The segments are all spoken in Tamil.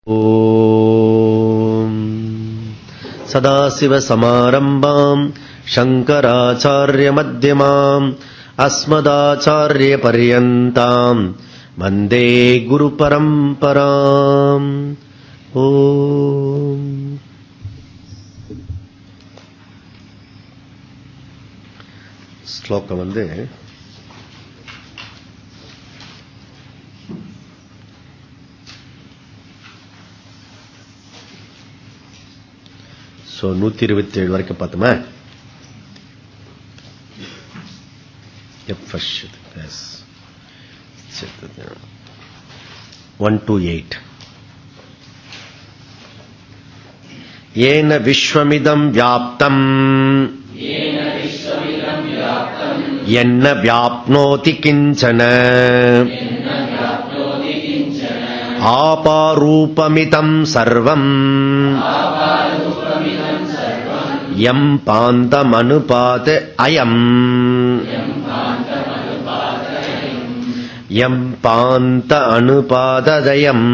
ஓம் சதாசிவசமாரம்பாம் சங்கராச்சார்ய மத்யமாம் அஸ்மதாச்சார்ய பர்யந்தாம் வந்தே குரு பரம்பராம். ஓம் ஸ்லோகம் 127 வரைக்கும் பார்த்தோமா? 128. ஏன விஸ்வமிதம் வியாப்தம் என்ன வியாப்னோதி கிஞ்சன ஆபாரூபமிதம் சர்வம் யம் பாந்தமனுபாத அயம் யம் பாந்த அனுபாததயம்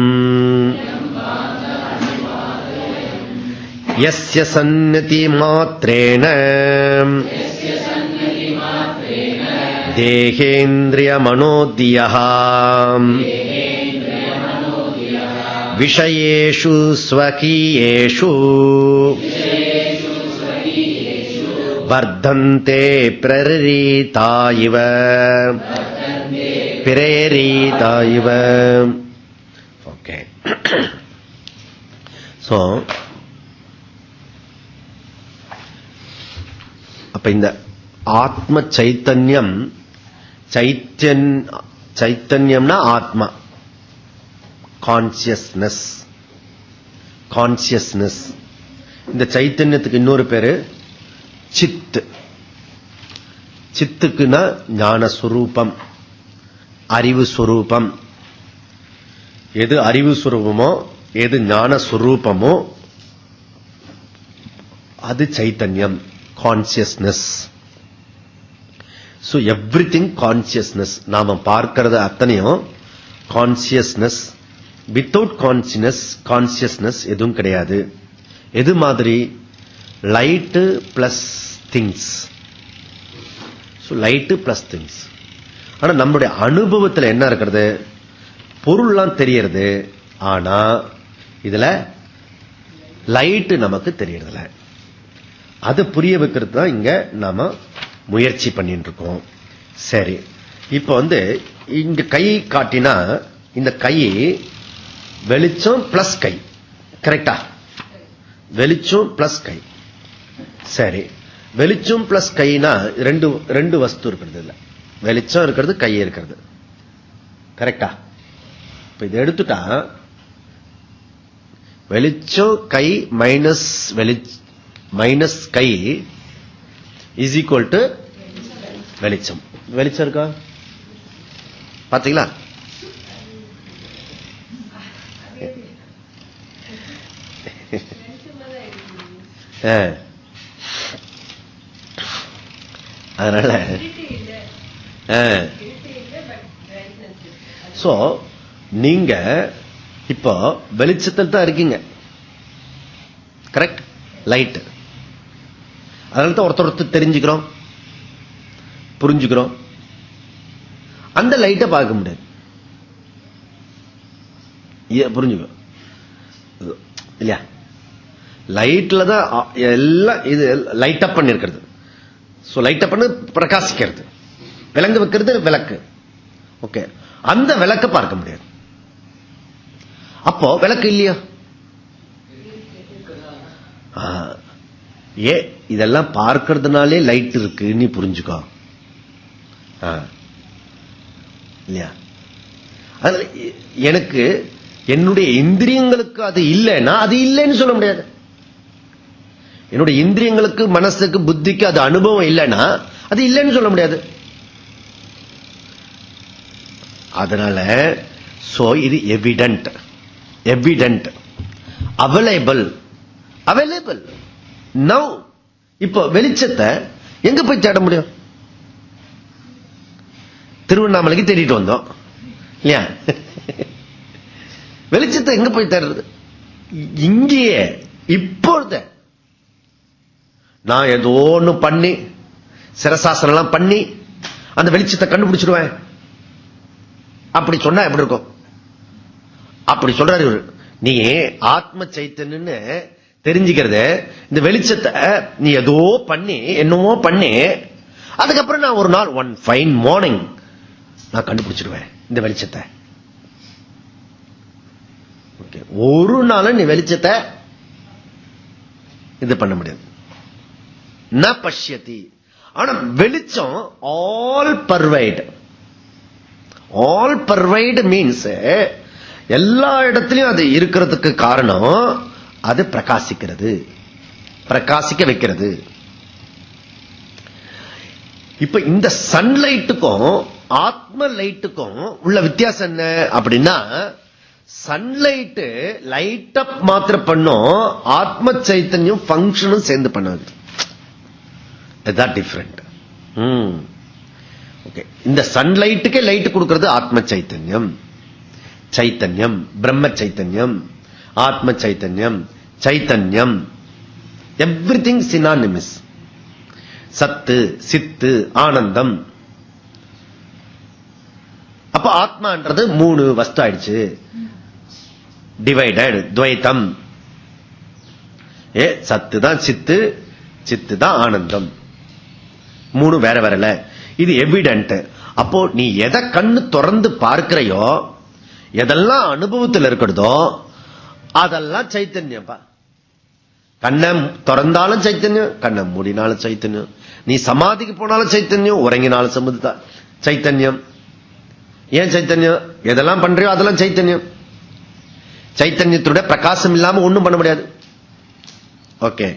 யஸ்ய சந்நிதி மாத்ரேண தேகேந்திரிய மனோதியः விஷயேஷு ஸ்வகீயேஷு வர்தந்தே பிரேரிதா இவ. ஓகே. சோ அப்ப இந்த ஆத்ம சைத்தன்யம், சைத்தன்யம்னா ஆத்மா, கான்சியஸ்னஸ். கான்சியஸ்னஸ் இந்த சைத்தன்யத்துக்கு இன்னொரு பேரு சித். சித்துக்குன்னா ஞான ஸ்வரூபம், அறிவு ஸ்வரூபம். எது அறிவு ஸ்வரூபமோ, எது ஞான ஸ்வரூபமோ அது சைத்தன்யம், கான்சியஸ்னஸ். So everything consciousness. நாம பார்க்கிறது அத்தனையும் கான்சியஸ்னஸ். வித்தவுட் கான்சியஸ்னஸ் எதுவும் கிடையாது. எது மாதிரி? Light plus things. Light plus things. ஆனா நம்முடைய அனுபவத்தில் என்ன இருக்கிறது? பொருள்லாம் தெரியறது, ஆனா இதுல லைட் நமக்கு தெரியறதில்ல. அது புரிய வைக்கிறது தான் இங்க நாம முயற்சி பண்ணிட்டு இருக்கோம். சரி, இப்ப இங்க கை காட்டினா இந்த கை வெளிச்சம் பிளஸ் கை, கரெக்டா? வெளிச்சம் பிளஸ் கை. சரி, வெளிச்சம் பிளஸ் கைனா ரெண்டு வஸ்து இருக்கிறது. இல்ல, வெளிச்சம் இருக்கிறது, கை இருக்கிறது, கரெக்டா? இப்ப இதை எடுத்துட்டா வெளிச்சம் கை மைனஸ் கை இஸ் ஈக்குவல் டு வெளிச்சம். வெளிச்சம் இருக்கா? பாத்தீங்களா? அதனால சோ நீங்க இப்போ வெளிச்சத்தில் தான் இருக்கீங்க, கரெக்ட்? லைட். அதனால தான் ஒருத்தர் தெரிஞ்சுக்கிறோம், புரிஞ்சுக்கிறோம். அந்த லைட்டை பார்க்க முடியாது, புரிஞ்சுக்கோ இல்லையா? லைட்ல தான் எல்லாம் இது லைட் அப் பண்ணிருக்கிறது. லைட் அப் பண்ணி பிரகாசிக்கிறது, விளங்க வைக்கிறது விளக்கு. ஓகே, அந்த விளக்க பார்க்க முடியாது. அப்போ விளக்கு இல்லையா? இதெல்லாம் பார்க்கறதுனாலே லைட் இருக்கு, நீ புரிஞ்சுக்கோ இல்லையா? எனக்கு என்னுடைய இந்திரியங்களுக்கு அது இல்லைன்னா அது இல்லைன்னு சொல்ல முடியாது. என்னுடைய இந்திரியங்களுக்கு, மனசுக்கு, புத்திக்கு அது அனுபவம் இல்லைன்னா அது இல்லைன்னு சொல்ல முடியாது. அதனால இது எவிடென்ட், அவைலபிள். நவ் இப்போ வெளிச்சத்தை எங்க போய் தேட முடியும்? திருவண்ணாமலைக்கு தேடிட்டு வந்தோம் இல்லையா? வெளிச்சத்தை எங்க போய் தேடுறது? இங்கேயே இப்பொழுது நான் ஏதோ ஒண்ணு பண்ணி சிரசாசனம் எல்லாம் பண்ணி அந்த வெளிச்சத்தை கண்டுபிடிச்சிருவேன் அப்படி சொன்னா எப்படி இருக்கும்? அப்படி சொல்றாரு இவர். நீ ஆத்ம சைத்தன்யன்னு தெரிஞ்சுக்கிறது இந்த வெளிச்சத்தை நீ ஏதோ பண்ணி என்னமோ பண்ணி அதுக்கப்புறம் நான் ஒரு நாள் ஒன் ஃபைன் மார்னிங் நான் கண்டுபிடிச்சிருவேன் இந்த வெளிச்சத்தை. ஒரு நாள் நீ வெளிச்சத்தை இது பண்ண முடியாது. ந பஷ்யதி. ஆனா வெளிச்சம் ஆல் பர்வைட். ஆல் பர்வைட் மீன்ஸ் எல்லா இடத்திலையும் அது இருக்கிறதுக்கு காரணம் அது பிரகாசிக்கிறது, பிரகாசிக்க வைக்கிறது. இப்ப இந்த சன்லைட்டுக்கும் ஆத்ம லைட்டுக்கும் உள்ள வித்தியாசம் என்ன அப்படின்னா, சன்லைட் லைட் அப் மாத்திரம் பண்ணும், ஆத்ம சைத்தன்யம் பங்கனும் சேர்ந்து பண்ணாது. இதுதான் டிஃபரெண்ட். ஓகே, இந்த சன்லைட்டுக்கே லைட் கொடுக்கிறது ஆத்ம சைத்தன்யம். சைத்தன்யம், பிரம்ம சைத்தன்யம், ஆத்ம சைத்தன்யம், சைத்தன்யம், எவ்ரிதிங் சினானிமஸ். சத்து, சித்து, ஆனந்தம். அப்ப ஆத்மான்றது 3 வஸ்து ஆயிடுச்சு. டிவைடட், துவைத்தம். சத்து தான் சித்து, சித்து தான் ஆனந்தம். 3 வேற வேறல. இது எவிடன்ட். அப்போ நீ எதை கண்ணு திறந்து பார்க்கிறையோ, எதெல்லாம் அனுபவத்தில் இருக்கிறதோ அதெல்லாம் சைத்தன்யம். கண்ணை திறந்தாலும் சைத்தன்யம், கண்ணை மூடினாலும் சைத்தன்யம். நீ சமாதிக்கு போனாலும் சைத்தன்யம், உறங்கினாலும் சமுதான் சைத்தன்யம். ஏன் சைத்தன்யம்? எதெல்லாம் பண்றியோ அதெல்லாம் சைத்தன்யம். சைத்தன்யத்தோட பிரகாசம் இல்லாம ஒண்ணும் பண்ண முடியாது. ஓகே,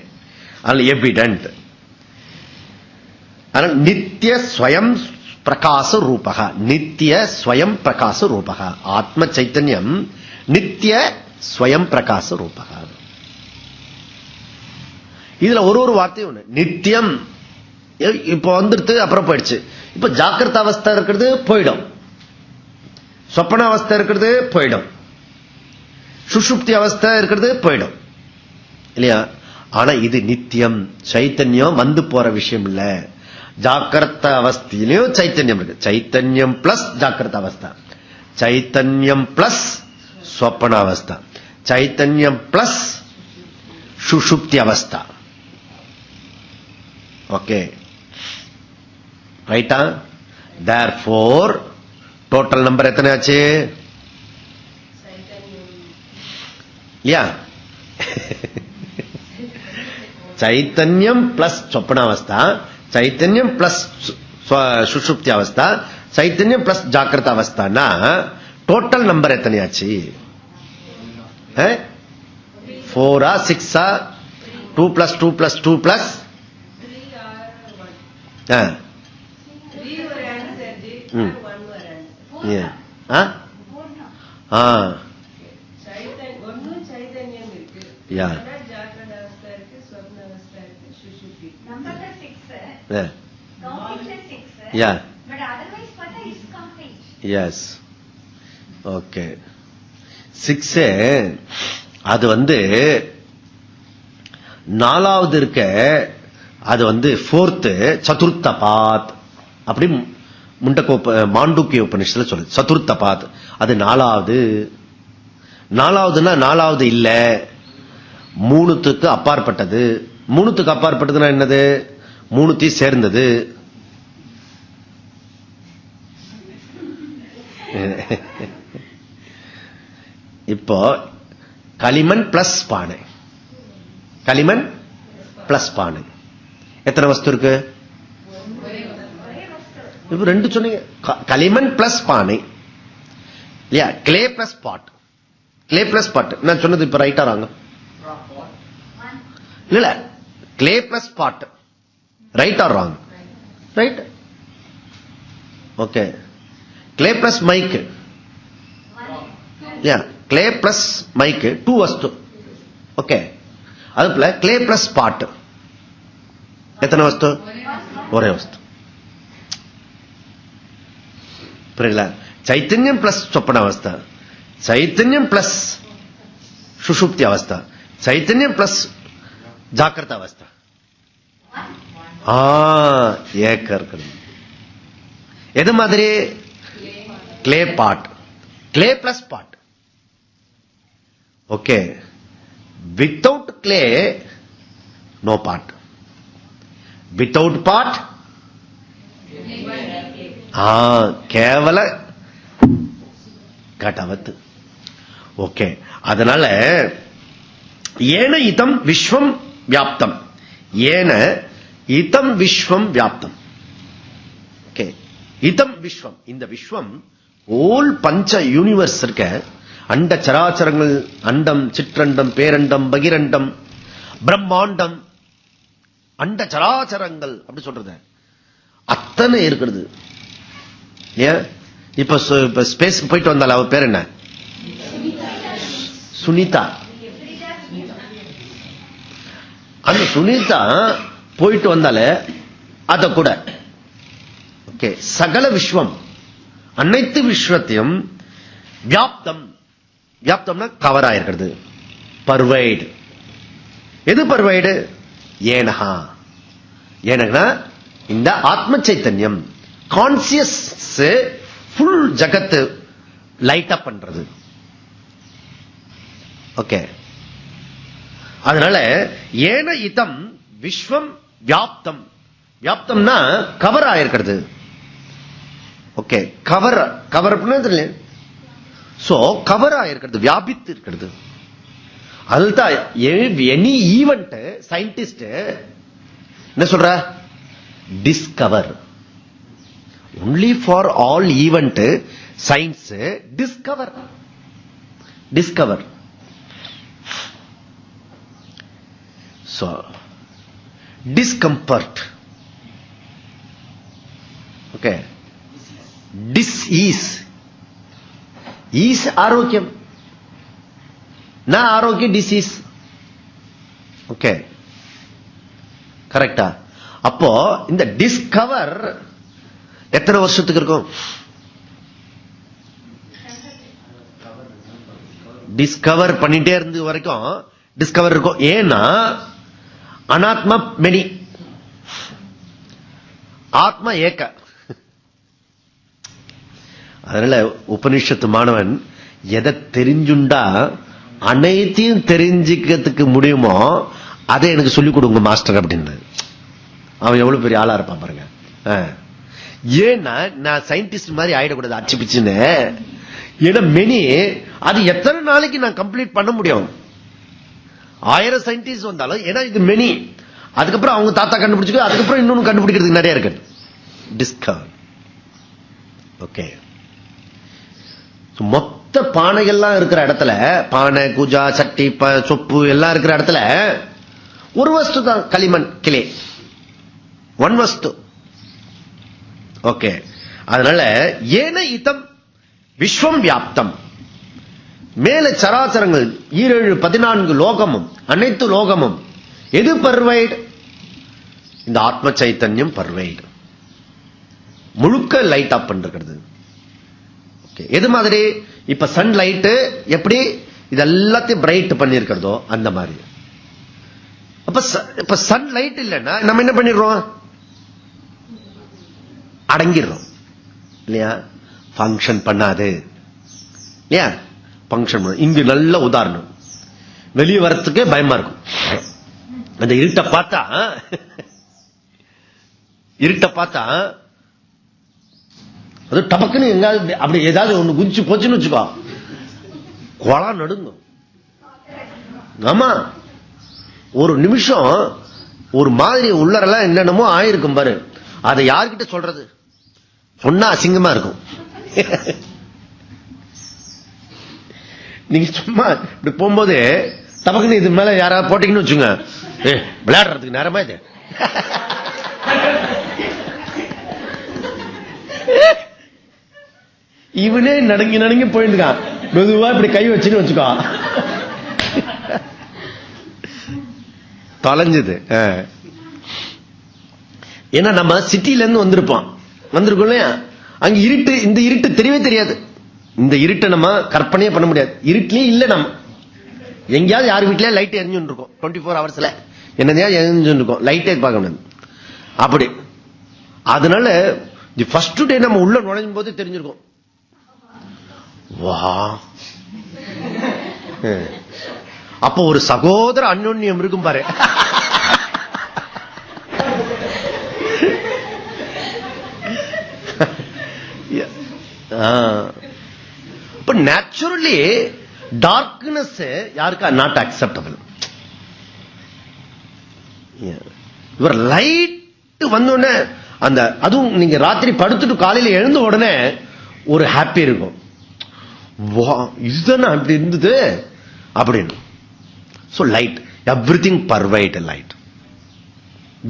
அதனால எவிடன்ட். அதனால் நித்திய ஸ்வயம் பிரகாச ரூபக, நித்திய ஸ்வயம் பிரகாச ரூபக. ஆத்ம சைத்தன்யம் நித்திய ஸ்வயம் பிரகாச ரூபக. இதுல ஒரு வார்த்தை ஒண்ணு, நித்தியம். இப்ப வந்துருது, அப்புறம் போயிடுச்சு. இப்ப ஜாக்கிரத அவஸ்தை இருக்கிறது போயிடும், சொப்பன அவஸ்தை இருக்கிறது போயிடும், சுஷுப்தி அவஸ்தை இருக்கிறது போயிடும் இல்லையா? ஆனா இது நித்தியம். சைத்தன்யம் வந்து போற விஷயம் இல்ல. ஜாக்கிரத அவஸ்தையிலையும் சைத்தன்யம் இருக்கு. சைத்தன்யம் பிளஸ் ஜாக்கிரத அவஸ்தா, சைத்தன்யம் பிளஸ் சொப்பன அவஸ்தா, சைத்தன்யம் பிளஸ் சுஷுப்தி அவஸ்தா. ஓகே, ரைட்டா? தேர்ஃபோர் டோட்டல் நம்பர் எத்தனை ஆச்சு? இல்லையா? சைத்தன்யம் பிளஸ் சொப்பனாவஸ்தா, சைத்தன்யம் பிளஸ் சுஷுப்தி அவஸ்தா, சைத்தன்யம் பிளஸ் ஜாக்கிரத அவஸ்தானா டோட்டல் நம்பர் எத்தனையாச்சு? 4 6 2 + 2 + 2 + 6 அது வந்து 4வது இருக்க, அது வந்து 4th சதுர்த்த பாத். அப்படி மாண்டூக்கிய உபநிஷத்துல சொல்லுது சதுர்த்த பாத். அது 4வது. 4வதுன்னா 4வது இல்ல, 3த்துக்கு அப்பாற்பட்டது. 3த்துக்கு அப்பாற்பட்டதுன்னா என்னது? 3த்தையும் சேர்ந்தது. இப்போ களிமண் பிளஸ் பானை, களிமண் பிளஸ் பானை எத்தனை வஸ்து இருக்கு? இப்ப 2 சொன்னீங்க. களிமண் பிளஸ் பானை இல்லையா? Clay plus pot, clay plus pot. நான் சொன்னது இப்ப ரைட்டா ராங்க? இல்ல, clay plus pot. Right or wrong? Right. Okay. Clay plus mike இல்லையா? கிளே பிளஸ் மைக் 2 வஸ்து. ஓகே. அதுல கிளே பிளஸ் பாட் எத்தனை வஸ்து? ஒரே வஸ்து. புரியல? சைத்தன்யம் பிளஸ் சொப்பன அவஸ்தா, சைத்தன்யம் பிளஸ் சுஷுப்தி அவஸ்தா. சைத்தன்யம் பிளஸ் ஜாக்கிரத அவஸ்தா. ஏக்க இருக்கிறது. எது மாதிரி? கிளே பாட், கிளே பிளஸ் பாட். ஓகே. வித்தவுட் கிளே நோ பாட், வித்தவுட் பாட் கேவல கடவத்து. ஓகே. அதனால ஏன இதம் விஸ்வம் வியாப்தம், ஏன இதம் விஸ்வம் வியாப்தம். ஓகே. இதம் விஸ்வம், இந்த விஸ்வம் ஓல் பஞ்ச யூனிவர்ஸ் இருக்க, அண்ட சராச்சரங்கள், அண்டம், சிற்றண்டம், பேரண்டம், பகிரண்டம், பிரம்மாண்டம், அண்ட சராச்சரங்கள் அப்படி சொல்றது அத்தனை இருக்கிறது. இப்ப ஸ்பேஸ் போயிட்டு வந்தால அவ பேர் என்ன? சுனிதா. அந்த சுனிதா போயிட்டு வந்தால அத கூட ஓகே. சகல விஸ்வம், அனைத்து விஸ்வத்தையும் வியாப்தம், வியாப்தம்னா கவர் ஆயிருக்கிறது. பர்வைடு. எது பர்வைடு? ஏனஹா, ஏனகனா இந்த ஆத்ம சைத்தன்யம் கான்சியஸ் ஃபுல் ஜகத்து லைட் அப் பண்றது. ஓகே. அதனால ஏன இதம் விஸ்வம் வியாப்தம், வியாப்தம்னா கவர் ஆயிருக்கிறது. ஓகே. கவர், கவர் தெரியல. சோ கவர் ஆயிருக்கிறது, வியாபித்து இருக்கிறது. அதுதான் எனி ஈவென்ட் சயின்டிஸ்ட் என்ன சொல்ற? Discover. Only for all event science discover, discover. So discomfort. Okay. Disease, ease ஆரோக்கியம், நான் ஆரோக்கிய டிசீஸ். ஓகே. கரெக்டா? அப்போ இந்த டிஸ்கவர் எத்தனை வருஷத்துக்கு இருக்கும்? டிஸ்கவர் பண்ணிட்டே இருந்து வரைக்கும் டிஸ்கவர் இருக்கும். ஏன்னா அனாத்மா மெனி, ஆத்மா ஏக்க. அதனால உபனிஷத்து மாணவன் எதை தெரிஞ்சுண்டா அனைத்தையும் தெரிஞ்சுக்கிறதுக்கு முடியுமோ அதை எனக்கு சொல்லிக் கொடுங்க மாஸ்டர் அப்படின்னு. அவன் எவ்வளவு பெரிய ஆளா இருப்பான் பாருங்க. ஏன்னா நான் சயின்டிஸ்ட் மாதிரி ஆயிடக்கூடாது அச்சு பிச்சுன்னு. ஏன்னா மெனி அது எத்தனை நாளைக்கு நான் கம்ப்ளீட் பண்ண முடியும்? 1000 சயின்டிஸ்ட் வந்தாலும், ஏன்னா இது மெனி. அதுக்கப்புறம் அவங்க தாத்தா கண்டுபிடிச்சு, அதுக்கப்புறம் இன்னொன்னு கண்டுபிடிக்கிறதுக்கு நிறைய இருக்கு. டிஸ்கவர். ஓகே. மொத்த பானைகள்லாம் இருக்கிற இடத்துல, பானை, குஜா, சட்டி, சொப்பு எல்லாம் இருக்கிற இடத்துல ஒரு வஸ்து தான் களிமண், கிளே. ஒன் வஸ்து. ஓகே. அதனால ஏன இதம் விஸ்வம் வியாப்தம், மேல சராச்சரங்கள் 7 14 லோகமும், அனைத்து லோகமும் எது பர்வைடு? இந்த ஆத்ம சைத்தன்யம் பர்வைடு, முழுக்க லைட் ஆப் பண்றது. எது மாதிரி? இப்ப சன் லைட் எப்படி இதெல்லாத்தையும் பிரைட் பண்ணிருக்கிறதோ அந்த மாதிரி. அப்ப சன் லைட் இல்லைன்னா நம்ம என்ன பண்ணிடுறோம்? அடங்கிடுறோம் இல்லையா? பங்கன் பண்ணாது இல்லையா? பங்கன். இங்கு நல்ல உதாரணம், வெளியே வரத்துக்கே பயமா இருக்கும். அந்த இருட்டை பார்த்தா, இருட்டை பார்த்தா அது டபக்குன்னு எங்காவது அப்படி ஏதாவது ஒண்ணு குதிச்சு போச்சுன்னு வச்சுக்கோ, குளம் நடுங்கும். ஆமா, ஒரு நிமிஷம் ஒரு மாதிரி உள்ளரெல்லாம் என்னென்னமோ ஆயிருக்கும் பாரு. அதை யார்கிட்ட சொல்றது? சொன்னா அசிங்கமா இருக்கும். நீங்க சும்மா இப்படி போகும்போது டபக்குன்னு இது மேல யாராவது போட்டீங்கன்னு வச்சுங்க, விளையாடுறதுக்கு நேரமா இது. இவனே நடுங்கி நடுங்கி போயிருக்கான். மெதுவா இப்படி கை வச்சுன்னு வச்சுக்கோ, தொலைஞ்சது. ஏன்னா நம்ம சிட்டில இருந்து வந்திருப்போம், வந்திருக்கோம் இல்லையா? அங்க இருட்டு, இந்த இருட்டு தெரியவே தெரியாது. இந்த இருட்டை நம்ம கற்பனையே பண்ண முடியாது. இருட்டிலே இல்ல நம்ம. எங்கேயாவது யார் வீட்லயே லைட் எரிஞ்சுட்டு இருக்கும் 24 ஹவர்ஸ்ல, என்னதையா எரிஞ்சுட்டு இருக்கும், லைட்டே பார்க்க முடியாது. அப்படி அதனால ஃபர்ஸ்ட் டே நம்ம உள்ள நுழையும் போது தெரிஞ்சிருக்கும், வா அப்போ ஒரு சகோதர அந்யோன்யம் இருக்கும் பாரு. இப்ப நேச்சுரலி டார்க்னஸ் யாருக்கா நாட் அக்செப்டபிள். இவர் லைட் வந்தோடனே அந்த அதுவும் நீங்க ராத்திரி படுத்துட்டு காலையில எழுந்த உடனே ஒரு ஹாப்பி இருக்கும், இதுதானே அப்படி இருந்தது அப்படின்னு. So light, everything pervade light.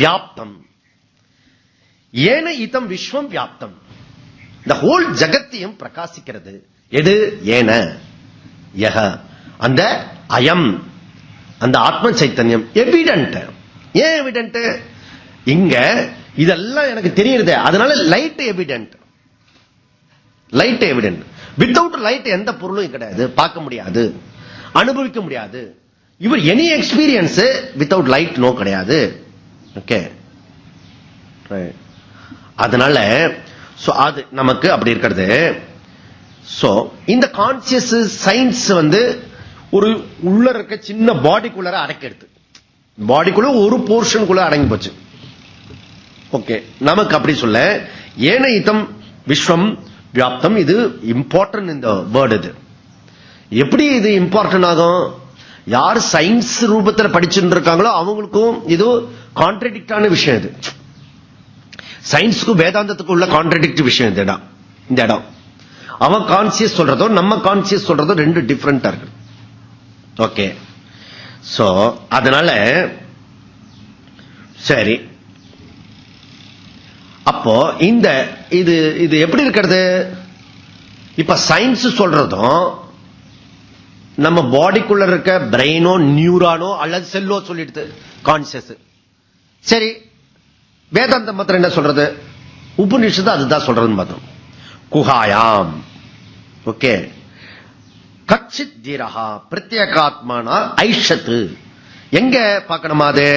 வியாப்தம் ஏன இதம் விஸ்வம் வியாப்தம், இந்த ஹோல் ஜகத்தையும் பிரகாசிக்கிறது. எது? ஏன யஹ, அந்த அயம், அந்த ஆத்ம சைத்தன்யம் எவிடன்ட். ஏன் எவிடன்ட்? இங்க இதெல்லாம் எனக்கு தெரியுது, அதனால light evident. Light evident. Without light எந்த பொருளும் கிடையாது, பார்க்க முடியாது, அனுபவிக்க முடியாது. இவர் any experience without light no கிடையாது. ஓகே, அதனால அது நமக்கு அப்படி இருக்கிறது. சோ இந்த கான்சியஸ் சயின்ஸ் ஒரு உள்ள இருக்க சின்ன பாடிக்குள்ள அடக்கிடுது, பாடிக்குள்ள ஒரு போர்ஷனுக்குள்ள அடங்கி போச்சு. ஓகே, நமக்கு அப்படி சொல்ல ஏன இதம் விஸ்வம் வியாப்தம், இது இம்பார்ட்டன்ட் இந்த வேர்டு. இது எப்படி இது இம்பார்ட்டன்ட் ஆகும்? யார் சயின்ஸ் ரூபத்தில் படிச்சுட்டு இருக்காங்களோ அவங்களுக்கும் இது கான்ட்ரடிக்டான விஷயம். இது சயின்ஸுக்கும் வேதாந்தத்துக்கும் உள்ள கான்ட்ரடிக்ட் விஷயம். இந்த இடம் அவன் கான்சியஸ் சொல்றதோ நம்ம கான்சியஸ் சொல்றதோ ரெண்டு டிஃபரெண்டா இருக்கு. ஓகே, சோ அதனால சரி, அப்போ இந்த இது இது எப்படி இருக்கிறது? இப்ப சயின்ஸ் சொல்றதும் நம்ம பாடிக்குள்ள இருக்க பிரெயினோ நியூரானோ அல்லது செல்லோ சொல்லிடுது கான்சியஸ். சரி, வேதாந்தம் மாத்திரம் என்ன சொல்றது? உபநிஷத்து அதுதான் சொல்றதுன்னு பார்த்தோம். குஹாயாம், ஓகே, கச்சித் தீரஹா பிரத்யேகாத்மானா ஐஷத்து. எங்க பார்க்கணுமா அது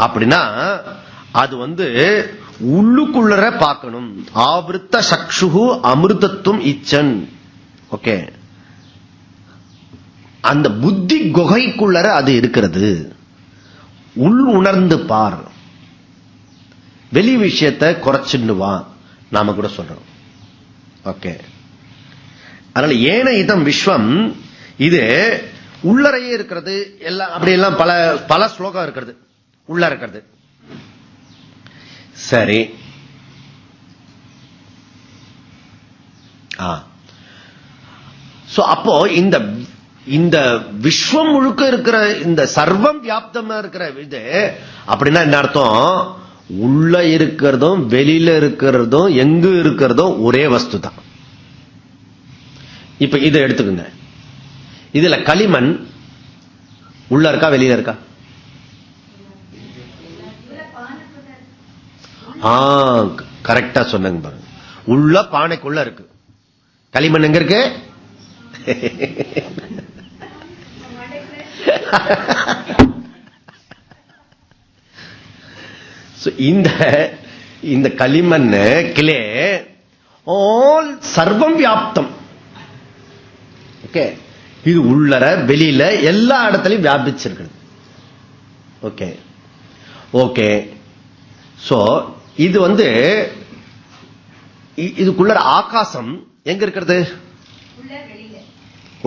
அப்படின்னா, அது உள்ளுக்குள்ளர பார்க்கணும். ஆவிருத்த சக்ஷு அமிர்தத்துவம் இச்சன். ஓகே, அந்த புத்தி குகைக்குள்ளர அது இருக்கிறது. உள் உணர்ந்து பார், வெளி விஷயத்தை குறைச்சுன்னு வா, நாம கூட சொல்றோம். ஓகே, அதனால ஏன இதம் விஸ்வம், இது உள்ளறையே இருக்கிறது. எல்லாம் அப்படி எல்லாம் பல பல ஸ்லோகம் இருக்கிறது, உள்ள இருக்கிறது. சரி, அப்போ இந்த இந்த விஸ்வம் முழுக்க இருக்கிற இந்த சர்வம் வியாப்தமா இருக்கிற இது அப்படின்னா என்ன அர்த்தம்? உள்ள இருக்கிறதும் வெளியில இருக்கிறதும் எங்கு இருக்கிறதும் ஒரே வஸ்து தான். இப்ப இதை எடுத்துக்கங்க, இதுல களிமண் உள்ள இருக்கா வெளியில இருக்கா? கரெக்டா சொன்னாங்க பாருங்க, உள்ள பானைக்குள்ள இருக்கு. களிமண் எங்க இருக்கு? இந்த களிமண் கிளே ஆல் சர்வம் வியாப்தம். ஓகே, இது உள்ளர வெளியில எல்லா இடத்துலயும் வியாபிச்சிருக்கு. ஓகே ஓகே, சோ இது இதுக்குள்ள ஆகாசம் எங்க இருக்கிறது?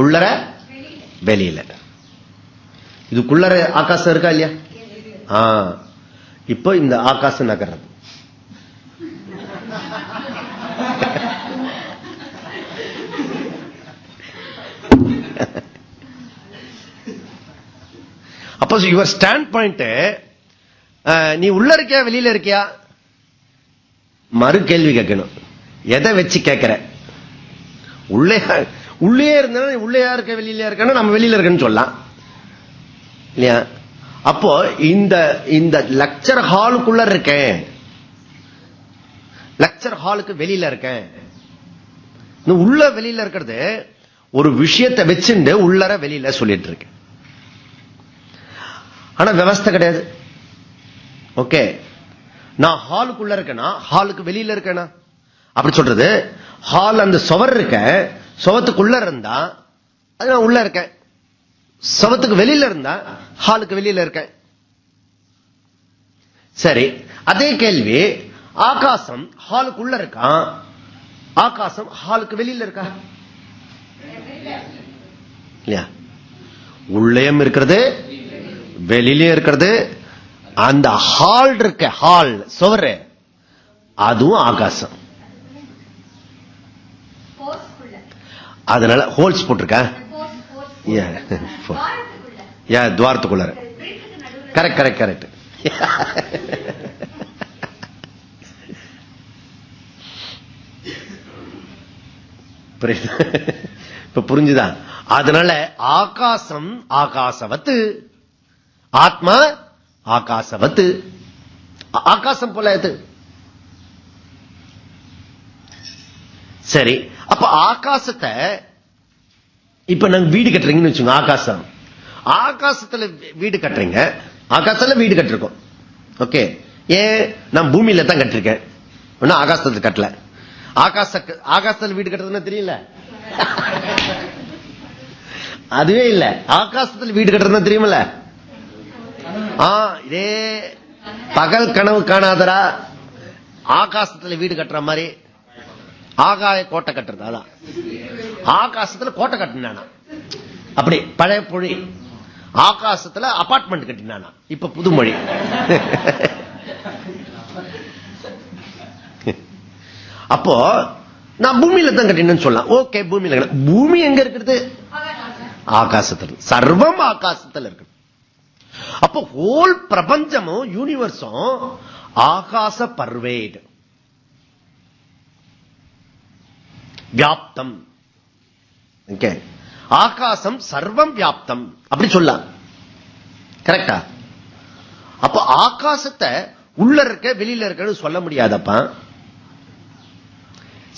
உள்ளர வெளியில. இதுக்குள்ளர ஆகாசம் இருக்கா இல்லையா? இப்போ இந்த ஆகாசம் நகர்றது. அப்போ யுவர் ஸ்டாண்ட் பாயிண்ட், நீ உள்ள இருக்கியா வெளியில இருக்கியா? மறு கேள்வி கேட்கணும். எதை வச்சு கேட்கிற? உள்ளே இருந்தா உள்ளே இருக்க வெளியில இருக்கணும், நம்ம வெளியில இருக்கன்னு சொல்லலாம் இல்லையா? அப்போ இந்த லெக்சர் ஹாலுக்குள்ள இருக்கேன், லெக்சர் ஹாலுக்கு வெளியில இருக்கேன். உள்ள வெளியில இருக்கிறது ஒரு விஷயத்தை வச்சுட்டு உள்ளர வெளியில சொல்லிட்டு இருக்கேன். ஆனா விவஸ்தை கிடையாது. ஓகே, நான் ஹாலுக்குள்ள இருக்கேனா ஹாலுக்கு வெளியில இருக்கேனா அப்படி சொல்றது? ஹால் அந்த சுவர் இருக்க, சுவத்துக்குள்ள இருந்தா அது நான் உள்ள இருக்கேன், சுவத்துக்கு வெளியில இருந்தா ஹாலுக்கு வெளியில இருக்கேன். சரி, அதே கேள்வி, ஆகாசம் ஹாலுக்குள்ள இருக்கா, ஆகாசம் ஹாலுக்கு வெளியில இருக்கா? இல்லையா? உள்ளேயும் இருக்கிறது வெளியிலயும் இருக்கிறது. அந்த ஹால் இருக்க, ஹால் சுவரு, அதுவும் ஆகாசம். அதனால ஹோல்ஸ் போட்டிருக்க துவாரத்துக்குள்ள. Correct correct correct. இப்ப புரிஞ்சுதா? அதனால ஆகாசம் ஆகாசவத்து, ஆத்மா ஆகாசவத்து, ஆகாசம் போல இது. சரி, அப்ப ஆகாசத்தை இப்ப நாங்க வீடு கட்டுறீங்கன்னு வச்சுங்க. ஆகாசம், ஆகாசத்துல வீடு கட்டுறீங்க, ஆகாசத்துல வீடு கட்டிருக்கோம். ஓகே, ஏன் நான் பூமியில தான் கட்டிருக்கேன், ஒன்னும் ஆகாசத்துல கட்டல. ஆகாசத்துல வீடு கட்டுறதுன்னா தெரியல, அதுவே இல்ல. ஆகாசத்துல வீடு கட்டுறதுன்னா தெரியுமில்ல? இதே பகல் கனவு காணாதரா, ஆகாசத்துல வீடு கட்டுற மாதிரி ஆகாய கோட்டை கட்டுறது. அதான் ஆகாசத்துல கோட்டை கட்டினானா, அப்படி பழைய மொழி. ஆகாசத்துல அபார்ட்மெண்ட் கட்டினானா, இப்ப புது மொழி. அப்போ நான் பூமியில தான் கட்டினேன்னு சொல்லலாம். ஓகே, பூமியில. பூமி எங்க இருக்கிறது? ஆகாசத்தில். சர்வம் ஆகாசத்தில் இருக்கு. அப்போ ஹோல் பிரபஞ்சமும் யூனிவர்ஸும் ஆகாச பர்வேட், வியாப்தம். ஓகே, ஆகாசம் சர்வம் வியாப்தம் அப்படி சொல்லலாம். கரெக்டா? அப்ப ஆகாசத்தை உள்ள இருக்க வெளியில இருக்கன்னு சொல்ல முடியாதப்பா.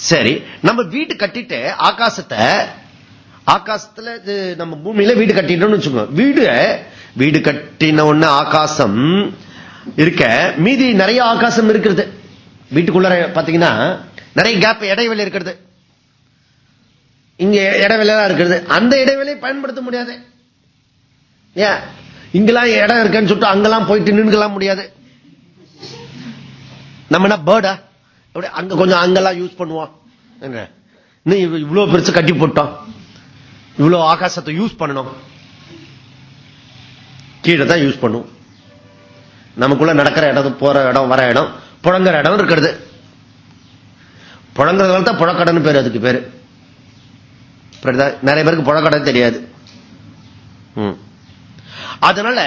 சரி, நம்ம வீடு கட்டிட்டு ஆகாசத்தை, ஆகாசத்துல நம்ம பூமியில வீடு கட்டிட்டோம்னு வச்சுக்கோங்க. வீடு கட்டின ஒண்ணு ஆகாசம் இருக்க, மீதி நிறைய ஆகாசம் இருக்கிறது. வீட்டுக்குள்ள பாத்தீங்கன்னா நிறைய கேப், இடைவெளி இருக்கிறது. இங்க இடைவெளி இருக்கிறது, அந்த இடைவெளியை பயன்படுத்த முடியாது. ஏன் இங்கெல்லாம் இடம் இருக்குன்னு சொல்லிட்டு அங்கெல்லாம் போயிட்டு நின்றுலாம் முடியாது. நம்ம என்ன பேர்டா, அங்க கொஞ்சம் அங்கெல்லாம் யூஸ் பண்ணுவோம். இவ்வளவு பெருசு கட்டி போட்டோம், இவ்வளவு ஆகாசத்தை யூஸ் பண்ணணும், கீழே தான் யூஸ் பண்ணும். நமக்குள்ள நடக்கிற இடம், போற இடம், வர இடம், புழங்குற இடம் இருக்கிறது. புழங்குறதுனால தான் புழக்கடன்னு பேரு. அதுக்கு பேரு நிறைய பேருக்கு புழக்கடை தெரியாது. அதனால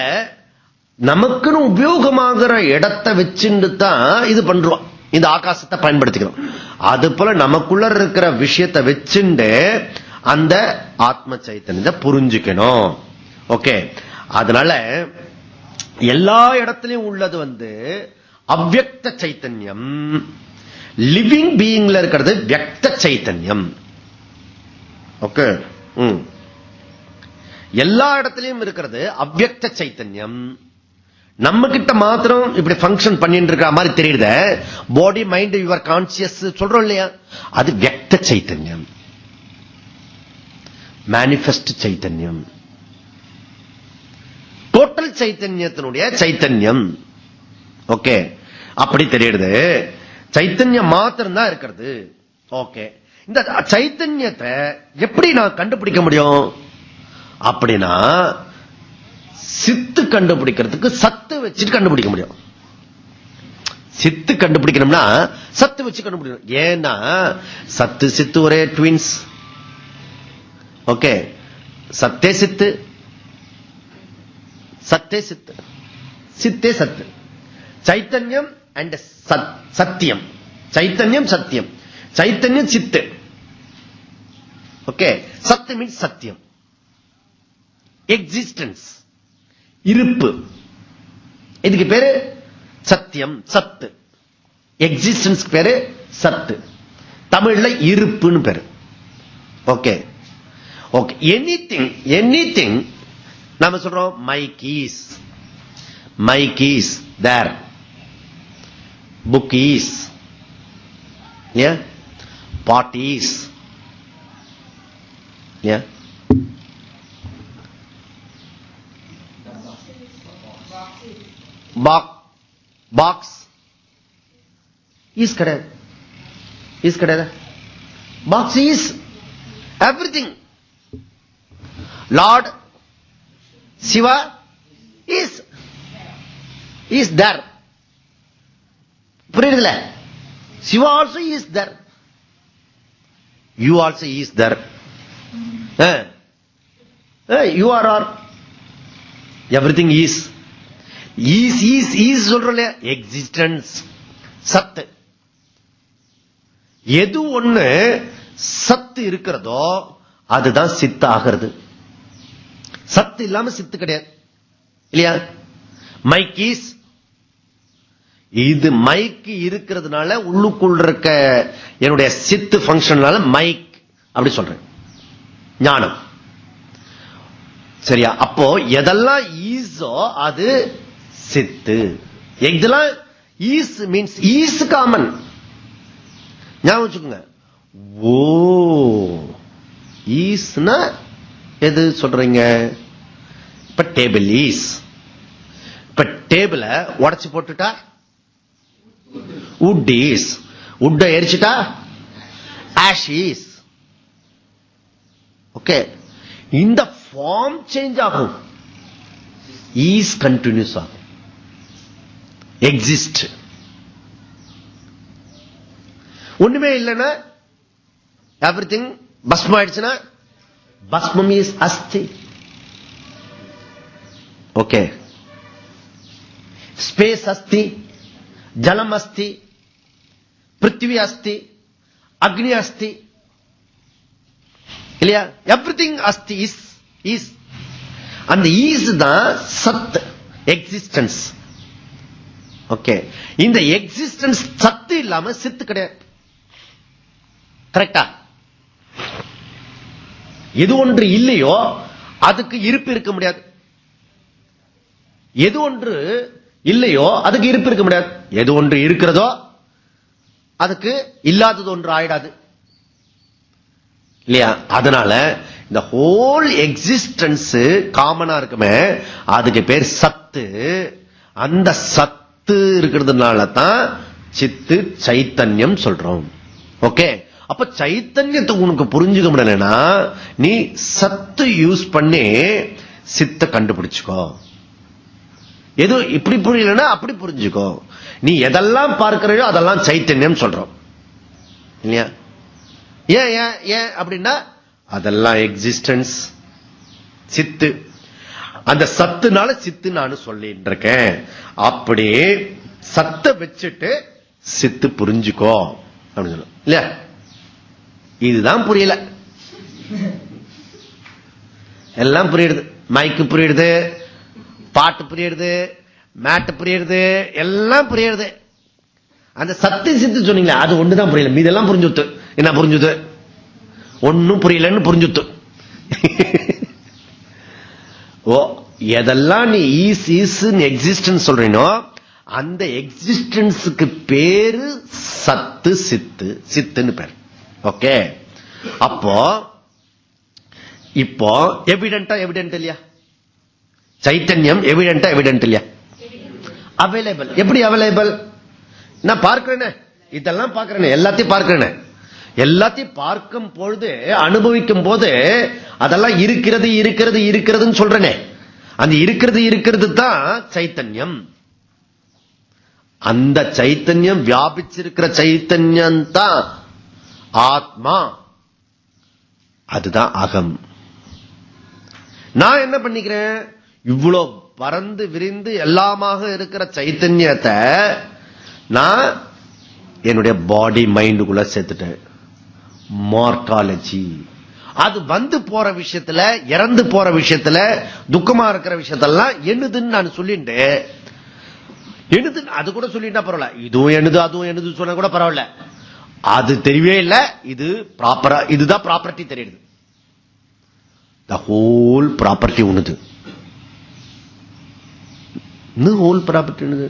நமக்குன்னு உபயோகமாகிற இடத்தை வச்சுட்டு தான் இது பண்றோம், இந்த ஆகாசத்தை பயன்படுத்திக்கிறோம். அது போல நமக்குள்ள இருக்கிற விஷயத்தை வச்சுட்டு அந்த ஆத்ம சைத்தன்யத்தை புரிஞ்சுக்கணும். ஓகே, அதனால எல்லா இடத்திலையும் உள்ளது அவ்யக்த சைத்தன்யம், லிவிங் பீயிங்ல இருக்கிறது வியக்த சைத்தன்யம். ஓகே, எல்லா இடத்திலையும் இருக்கிறது அவ்யக்த சைத்தன்யம். நம்ம கிட்ட மாத்திரம் இப்படி பங்கன் பண்ணிட்டு இருக்கிற மாதிரி தெரியுது. பாடி, மைண்ட், யுவர் கான்சியஸ் சொல்றோம் இல்லையா, அது வியக்த சைத்தன்யம், மேனிஃபெஸ்ட் சைத்தன்யம், டோட்டல் சைத்தன்யத்தினுடைய சைத்தன்யம். ஓகே, அப்படி தெரியுது. சைத்தன்யம் மாத்திரம் தான் இருக்கிறது. ஓகே, இந்த சைத்தன்யத்தை எப்படி நான் கண்டுபிடிக்க முடியும் அப்படின்னா, சித்து கண்டுபிடிக்கிறதுக்கு சத்து வச்சுட்டு கண்டுபிடிக்க முடியும். சித்து கண்டுபிடிக்கணும்னா சத்து வச்சு கண்டுபிடிக்கணும். ஏன்னா சத்து சித்து ஒரே ட்வின்ஸ். ஓகே, சத்தே சித்து, சத்தே சித்து, சித்தே சத்து. சைத்தன்யம் அண்ட் சத்தியம், சைத்தன்யம் சத்தியம், சைத்தன்யம் சித்து. ஓகே, சத்து மீன்ஸ் சத்தியம், எக்ஸிஸ்டன்ஸ், இருப்பு. இதுக்கு பேரு சத்தியம், சத்து. எக்ஸிஸ்டன்ஸ் பேரு சத்து, தமிழ்ல இருப்புன்னு பேரு. Okay, okay. எனிதிங் நாம சொல்றோம் my keys there, book is, pot is, box is கிடையாது. Box is everything. Lord Shiva is there. புரியுதுல? Shiva also is there, you also is there, you are everything is சொல்றோம். எக்ஸிஸ்டன்ஸ் சத்து. எது ஒண்ணு சத்து இருக்கிறதோ அதுதான் சித்து ஆகிறது. சத்து இல்லாம சித்து கிடையாது இல்லையா? மைக் ஈஸ், இது மைக் இருக்கிறதுனால உள்ளுக்குள் இருக்க என்னுடைய சித்து பங்கனால மைக் அப்படி சொல்றேன். ஞானம் சரியா? அப்போ எதெல்லாம் ஈஸோ அது சித்து. இதெல்லாம் ஈஸ் மீன்ஸ் ஈஸ் காமன். ஞாபகம் வச்சுக்கோங்க. ஓ ஈஸ்னா எது சொல்றீங்க? இப்ப டேபிள் ஈஸ். இப்ப டேபிள உடைச்சு போட்டுட்டா உட் ஈஸ், உட்ட எரிச்சுட்டா ஆஷ் ஈஸ். ஓகே. இந்த ஃபார்ம் சேஞ்ச் ஆகும், ஈஸ் கண்டினியூஸ் ஆகும். எக்ஸிஸ்ட் ஒண்ணுமே இல்லைன்னா எவ்ரிதிங் பஸ்மம் ஆயிடுச்சுன்னா பஸ்மம் இஸ் அஸ்தி. ஓகே. ஸ்பேஸ் அஸ்தி, ஜலம் அஸ்தி, பிருத்திவி அஸ்தி, அக்னி அஸ்தி இல்லையா? எவ்ரிதிங் அஸ்தி இஸ். அந்த ஈஸ் தான் சத், எக்ஸிஸ்டன்ஸ். ஓகே. இந்த எக்ஸிஸ்டன்ஸ் சத்து இல்லாம சித்து கிடையாது. கரெக்டா? எது ஒன்று இல்லையோ அதுக்கு இருப்பு இருக்க முடியாது. எது ஒன்று இல்லையோ அதுக்கு இருப்பு இருக்க முடியாது. எது ஒன்று இருக்கிறதோ அதுக்கு இல்லாதது ஒன்று ஆயிடாது இல்லையா? அதனால இந்த ஹோல் எக்ஸிஸ்டன்ஸ் காமனா இருக்குமே அதுக்கு பேர் சத்து. அந்த சத்து இருக்கிறதுனால தான் சித்து சைத்தன்யம் சொல்றோம். ஓகே. அப்ப சைத்தன்யத்தை உனக்கு புரிஞ்சுக்க முடியலன்னா நீ சத்து யூஸ் பண்ணி சித்த கண்டுபிடிச்சுக்கோ. எது இப்படி புரியலன்னா அப்படி புரிஞ்சுக்கோ. நீ எதெல்லாம் பார்க்கிறையோ அதெல்லாம் சைத்தன்யம் சொல்றோம் இல்லையா? ஏன் அப்படின்னா அதெல்லாம் எக்ஸிஸ்டன்ஸ் சித்து. அந்த சத்துனால சித்து நான் சொல்லிட்டு இருக்கேன். அப்படி சத்த வச்சுட்டு சித்து புரிஞ்சுக்கோ அப்படின்னு சொல்ல இல்ல. இதுதான் புரியல. எல்லாம் புரியுது. மைக்கு புரியுது, பாட்டு புரியுது, மேட்டு புரியுது, எல்லாம் புரியுது. அந்த சத்து சித்து சொன்னீங்களா அது ஒண்ணுதான் புரியல. மீதெல்லாம் புரிஞ்சுத்து. என்ன புரிஞ்சுது? ஒன்னும் புரியலன்னு புரிஞ்சுத்து. ஓ எதெல்லாம் நீ ஈஸ் எக்ஸிஸ்டன்ஸ் சொல்றீனோ அந்த எக்ஸிஸ்டன்ஸுக்கு பேரு சத்து சித்து, சித்துன்னு பேர். ஓகே. அப்போ இப்போ எவிடென்ட் இல்லையா? சைத்தன்யம் எவிடென்ட் இல்லையா? அவைலபிள். எப்படி அவைலபிள்? நான் பார்க்கிறேனே, இதெல்லாம் பார்க்கிறேனே, எல்லாத்தையும் பார்க்கிறேனே. எல்லாத்தையும் பார்க்கும் பொழுது அனுபவிக்கும் போது அதெல்லாம் இருக்கிறதுன்னு சொல்றேனே. அந்த இருக்கிறது தான் சைத்தன்யம். அந்த சைத்தன்யம் வியாபிச்சிருக்கிற சைத்தன்யம் தான் ஆத்மா. அதுதான் அகம். நான் என்ன பண்ணிக்கிறேன்? இவ்வளவு பறந்து விரிந்து எல்லாமாக இருக்கிற சைத்தன்யத்தை நான் என்னுடைய பாடி மைண்டுக்குள்ள சேர்த்துட்டேன். மார்காலஜி. அது வந்து போற விஷயத்துல, இறந்து போற விஷயத்துல, துக்கமா இருக்கிற விஷயத்தெல்லாம் என்னதுன்னு நான் சொல்லிட்டு எணுது அது கூட சொல்லிட்டா பரவாயில்ல. இதுவும் எணுது அதுவும் எணுது சொன்னா கூட பரவாயில்ல. அது தெரியவே இல்லை. இது ப்ராப்பரா, இதுதான் ப்ராப்பர்ட்டி தெரியுது. த ஹோல் ப்ராப்பர்ட்டி உனது. ஹோல் ப்ராப்பர்ட்டி உனது.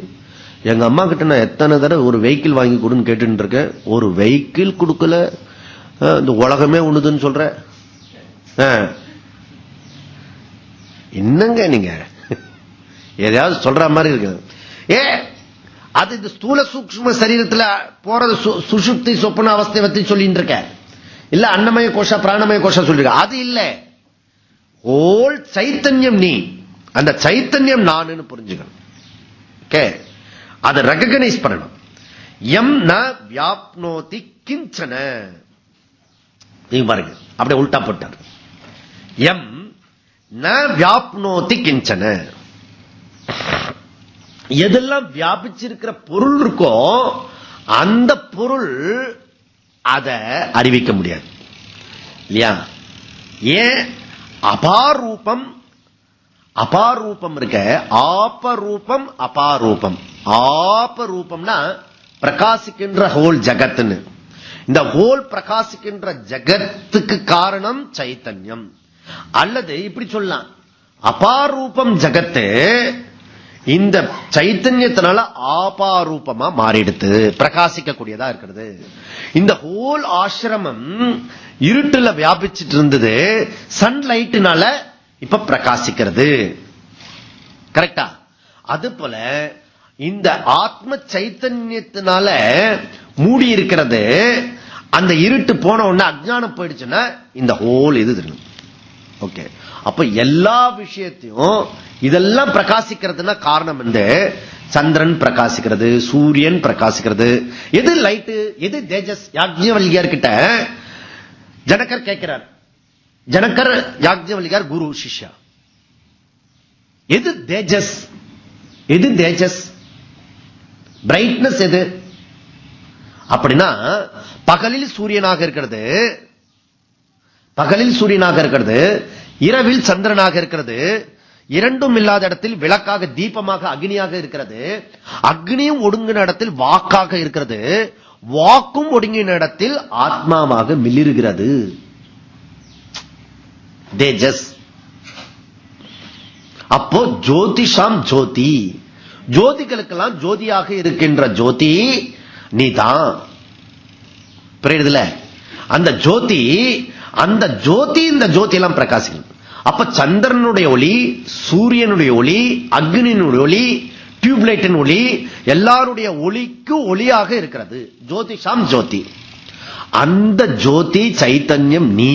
எங்க அம்மா கிட்ட நான் எத்தனை தடவை ஒரு வெஹிக்கிள் வாங்கி கொடுன்னு கேட்டு இருக்கேன். ஒரு வெஹிக்கிள் கொடுக்கல. இந்த உலகமே உண்ணுதுன்னு சொல்ற. என்னங்க நீங்க எதையாவது சொல்ற மாதிரி இருக்கு. அது இந்த ஸ்தூல சூக்ஷ்ம சரீரத்துல போறது சுஷுப்தி சொப்பன அவஸ்தை பத்தி சொல்லிட்டு இருக்க. இல்ல அன்னமய கோஷா பிராணமய கோஷா சொல்லிருக்க. அது இல்ல. ஹோல் சைத்தன்யம் நீ. அந்த சைத்தன்யம் நானுன்னு புரிஞ்சுக்கணும். ஓகே, அதை ரெகக்னைஸ் பண்ணணும். எம் ந வியாப்னோதி கிஞ்சன. நீங்க பாருங்க, அப்படியே உல்டா போட்டார். எம் ந வியாப்னோதி கிஞ்சன. எதெல்லாம் வியாபிச்சிருக்கிற பொருள் இருக்கோ அந்த பொருள் அதை அறிவிக்க முடியாது இல்லையா? ஏன்? அபாரூபம். அபாரூபம் இருக்க. ஆபரூபம் அபாரூபம். ஆபரூபம்னா பிரகாசிக்கின்ற ஹோல் ஜகத்னு. இந்த ஹோல் பிரகாசிக்கின்ற ஜகத்துக்கு காரணம் சைத்தன்யம். அல்லது இப்படி சொல்லலாம், அபாரூபம் ஜகத்து இந்த சைத்தன்யத்தினால ஆபாரூபமா மாறிடுத்து, பிரகாசிக்க கூடியதா இருக்கிறது. இந்த ஹோல் ஆசிரமம் இருட்டுல வியாபிச்சிட்டு இருந்தது, சன்லைட்னால இப்ப பிரகாசிக்கிறது. கரெக்டா? அது போல இந்த ஆத்ம சைத்தன்யத்தினால மூடி இருக்கிறது. அந்த இருட்டு போன உடனே அஜ்ஞானம் போயிடுச்சுன்னா இந்த ஹோல் இது தெரியும். ஓகே, அப்ப எல்லா விஷயத்தையும் இதெல்லாம் பிரகாசிக்கிறதுனா காரணம் வந்து சந்திரன் பிரகாசிக்கிறது, சூரியன் பிரகாசிக்கிறது. எது லைட்டு, எது தேஜஸ்? யாக்ஞவல்கியார் கிட்ட ஜனகர் கேட்கிறார். ஜனகர் யாக்ஞவல்கியார் குரு சிஷ்யா. எது தேஜஸ்? எது தேஜஸ்? பிரைட்னஸ் எது? அப்படின்னா பகலில் சூரியனாக இருக்கிறது, பகலில் சூரியனாக இருக்கிறது, இரவில் சந்திரனாக இருக்கிறது. இரண்டும் இல்லாத இடத்தில் விளக்காக தீபமாக அக்னியாக இருக்கிறது. அக்னியும் ஒடுங்கின இடத்தில் வாக்காக இருக்கிறது. வாக்கும் ஒடுங்கின இடத்தில் ஆத்மாவாக மிளிர்கிறது. தேஜஸ். அப்போ ஜோதிஷாம் ஜோதி, ஜோதிகளுக்கெல்லாம் ஜோதியாக இருக்கின்ற ஜோதி நீதான். புரியுதுல? அந்த ஜோதி, அந்த ஜோதி இந்த ஜோதி எல்லாம் பிரகாசிக்கும். அப்ப சந்திரனுடைய ஒளி, சூரியனுடைய ஒளி, அக்னியினுடைய ஒளி, டியூப்லைட்டின் ஒளி, எல்லாருடைய ஒளிக்கு ஒளியாக இருக்கிறது. ஜோதிஷாம் ஜோதி. அந்த ஜோதி சைத்தன்யம் நீ.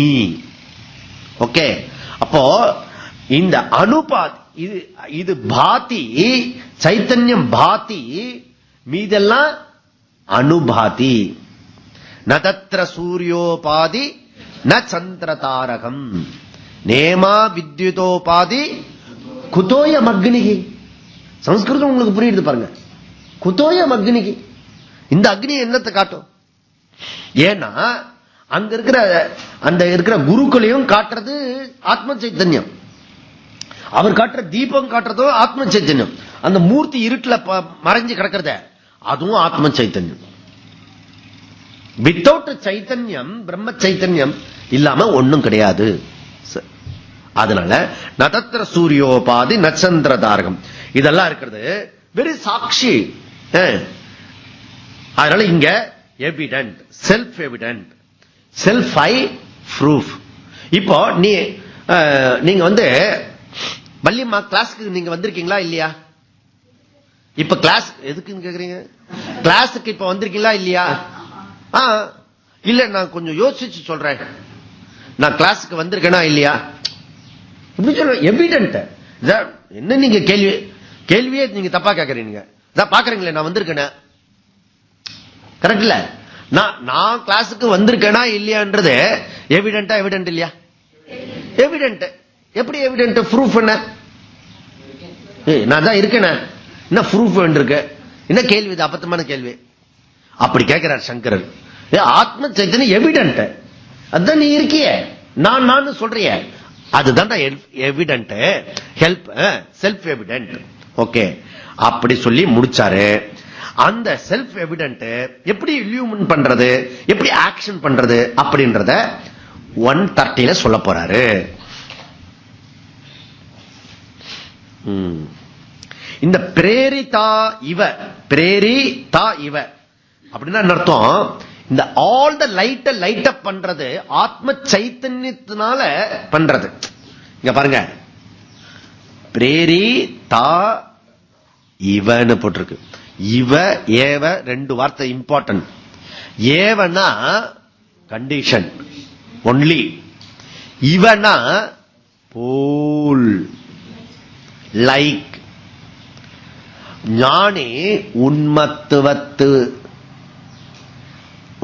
ஓகே, அப்போ இந்த அனுபாதி, இது பாதி, சைத்தன்யம் பாதி, மீதெல்லாம் அனுபாதி. நதத்ர சூரியோபாதி ந சந்திர தாரகம் நேமா வித்யுதோபாதி குதோயம் அக்னிகி. சம்ஸ்கிருதம் உங்களுக்கு புரியுது பாருங்க. குதோயம் அக்னிகி. இந்த அக்னி என்னத்தை காட்டும்? ஏன்னா அங்க இருக்கிற அந்த இருக்கிற குருக்களையும் காட்டுறது ஆத்ம சைத்தன்யம். அவர் காட்டுற தீபம் காட்டுறதும் ஆத்ம சைத்தன்யம். அந்த மூர்த்தி இருட்டுல மறைஞ்சு கிடக்கிறத அதுவும் ஆத்ம சைத்தன்யம். வித்தவுட் சைத்தன்யம், பிரம்ம சைத்தன்யம் இல்லாம ஒண்ணும் கிடையாது. அதனால நதத்திர சூரியோபாதி நட்சந்திர தாரகம் இதெல்லாம் இருக்கிறது வெரி சாட்சி. அதனால இங்க எவிடென்ட், செல்ஃப் எவிடென்ட், செல்ஃப் ஐ ப்ரூஃப். இப்போ நீங்க வந்து வள்ளியம்மா கிளாஸுக்கு நீங்க வந்திருக்கீங்களா இல்லையா? இப்ப கிளாஸ் எதுக்குன்னு கேக்குறீங்க? கிளாஸுக்கு இப்ப வந்திருக்கீங்களா இல்லையா? இல்ல, நான் கொஞ்சம் யோசிச்சு சொல்றேன். நான் கிளாஸுக்கு வந்திருக்கேனா இல்லையா? இப்படி சொல்ற எவிடென்ட். என்ன நீங்க கேள்வியே நீங்க தப்பா கேக்குறீங்க. பாக்குறீங்களே நான் வந்திருக்கேன், கரெக்ட் இல்ல? நான் கிளாஸுக்கு வந்திருக்கேனா இல்லையான்றது எவிடென்டா? எவிடென்ட் இல்லையா? எவிடென்ட். எப்படி எவிடென்ட்? ப்ரூஃப் என்ன? நான் தான் இருக்கேன், என்ன ப்ரூஃப் வேண்டியிருக்கு? என்ன கேள்வி இது? அபத்தமான கேள்வி. அப்படி கேட்கிறார் சங்கரர். ஆத்ம சைத்தன்யம் எவிடென்ட். அதுதான் நீ இருக்கிய, நான் சொல்றிய, அதுதான் evident. Help self evident. Okay, அப்படி சொல்லி முடிச்சாரு. அந்த செல்ஃப் எவிடென்ட் எப்படி இல்யூமின் பண்றது, எப்படி ஆக்ஷன் பண்றது அப்படின்றத 130 சொல்ல போறாரு. இந்த பிரேரிதா இவ, பிரேரிதா இவ அப்படின்னா அர்த்தம், இந்த ஆல் த லைட் அப் பண்றது ஆத்ம சைத்தன்யத்தினால பண்றது. இங்க பாருங்க, பிரேரிதா இவன்னு போட்டிருக்கு. இவ ஏவ ரெண்டு வார்த்தை இம்பார்ட்டன்ட். ஏவனா கண்டிஷன் ஒன்லி, இவனா போல் லைக். ஞானி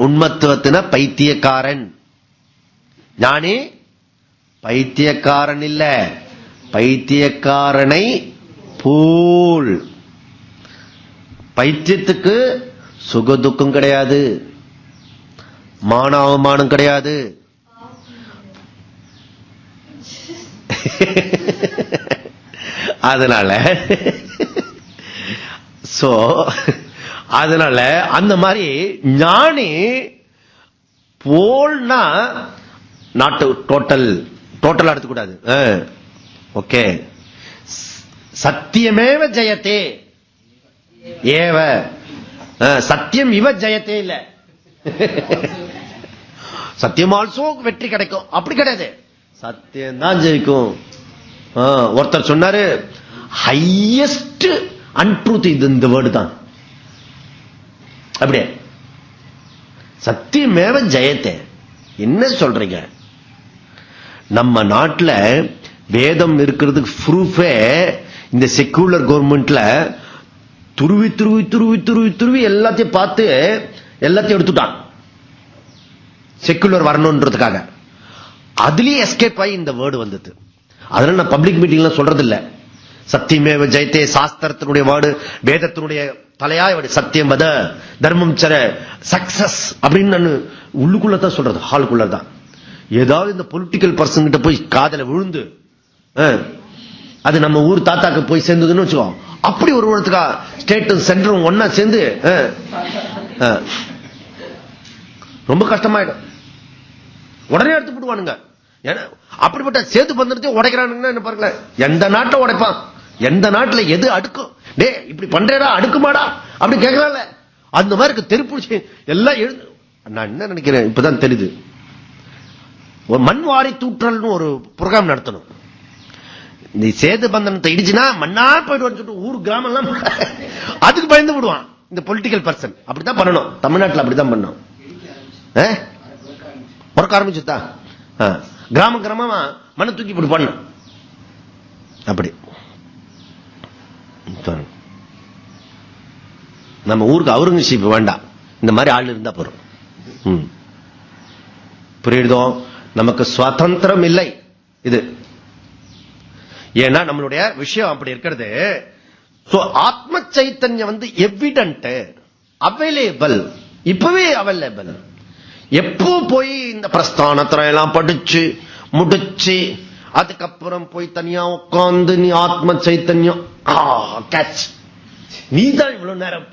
உண்மத்துவத்தின பைத்தியக்காரன். ஞானி பைத்தியக்காரன் இல்ல, பைத்தியக்காரனை போல். பைத்தியத்துக்கு சுக துக்கம் கிடையாது, மான அவமானம் கிடையாது. அதனால அதனால அந்த மாதிரி ஞானி போல்னா நாட் டோட்டல் எடுத்துக்கூடாது. ஓகே, சத்தியமேவ ஜெயத்தே ஏவ, சத்தியம் இவ ஜெயத்தே இல்ல. சத்தியம் ஆல்சோ வெற்றி கிடைக்கும் அப்படி கிடையாது, சத்தியம் தான் ஜெயிக்கும். ஒருத்தர் சொன்னாரு, ஹையஸ்ட் அன்ட்ரூத் இது இந்த வேர்டு தான். அப்படியே சத்தியமேவ ஜெயத்தே என்ன சொல்றீங்க? நம்ம நாட்டில் வேதம் இருக்கிறதுக்கு ப்ரூஃபே இந்த செக்குலர் கவர்மெண்ட்ல துருவி துருவி துருவி துருவி துருவி எல்லாத்தையும் பார்த்து எல்லாத்தையும் எடுத்துட்டான் செக்குலர் வரணும்ன்றதுக்காக. அதுலயே எஸ்கேப் ஆகி இந்த வேர்டு வந்தது. அதனால நான் பப்ளிக் மீட்டிங்ல சொல்றது இல்ல. சத்தியமேவ ஜெயத்தே சாஸ்திரத்தினுடைய வேர்டு, வேதத்தினுடைய தலையாய வேர்டு. சத்தியம் வத தர்மம் சர சக்சஸ் அப்படின்னு நான் உள்ளுக்குள்ளதான் சொல்றது, ஹாலுக்குள்ளதான். ஏதாவது இந்த பொலிட்டிக்கல் பர்சன் கிட்ட போய் காதல விழுந்து அது நம்ம ஊர் தாத்தாக்கு போய் சேர்ந்ததுன்னு வச்சுக்கோ, அப்படி ஒரு இடத்துக்கா ஸ்டேட்டும் சென்டரும் ஒன்னா சேர்ந்து ரொம்ப கஷ்டமாயிடும். உடனே எடுத்து போடுவானுங்க. அப்படிப்பட்ட சேது பந்தனத்தை உடைக்கிறானுங்கன்னா என்ன பாருங்களேன். எந்த நாட்டை உடைப்பான், எந்த நாட்டில் எது அடுக்கும், டே இப்படி பண்றேடா அடுக்குமாடா அப்படி கேட்கறான்ல, அந்த மாதிரி தெருப்புடிச்சு எல்லாம் எழுந்து. நான் என்ன நினைக்கிறேன், இப்பதான் தெரியுது, ஒரு மண் வாரி தூற்றல்னு ஒரு புரோகிராம் நடத்தணும். இந்த சேது பந்தனத்தை இடிச்சுனா மண்ணா போயிடுவான்னு சொல்லிட்டு ஊர் கிராமம் எல்லாம் அதுக்கு பயந்து விடுவான் இந்த பொலிட்டிக்கல் பர்சன். அப்படித்தான் பண்ணணும், தமிழ்நாட்டில் அப்படித்தான் பண்ணணும். பொறுக்க ஆரம்பிச்சுதா கிராம கிராமமா மண்ணை தூக்கி போட்டு பண்ண. அப்படி நம்ம ஊருக்கு அவுரங்கசீப் வேண்டாம், இந்த மாதிரி ஆள் இருந்தா போறோம். புரியுதோ? நமக்கு சுதந்திரம் இல்லை இது. ஏன்னா நம்மளுடைய விஷயம் அப்படி இருக்கிறது. ஆத்ம சைத்தன்யம் வந்து எவிடன்ட், அவைலபிள், இப்பவே அவைலபிள். எப்போ போய் இந்த பிரஸ்தானத்திரம் எல்லாம் படிச்சு முடிச்சு அதுக்கப்புறம் போய் தனியா உட்காந்து நீ ஆத்ம சைத்தன்யம் கேட்ச், நீதான் இவ்வளவு நேரம்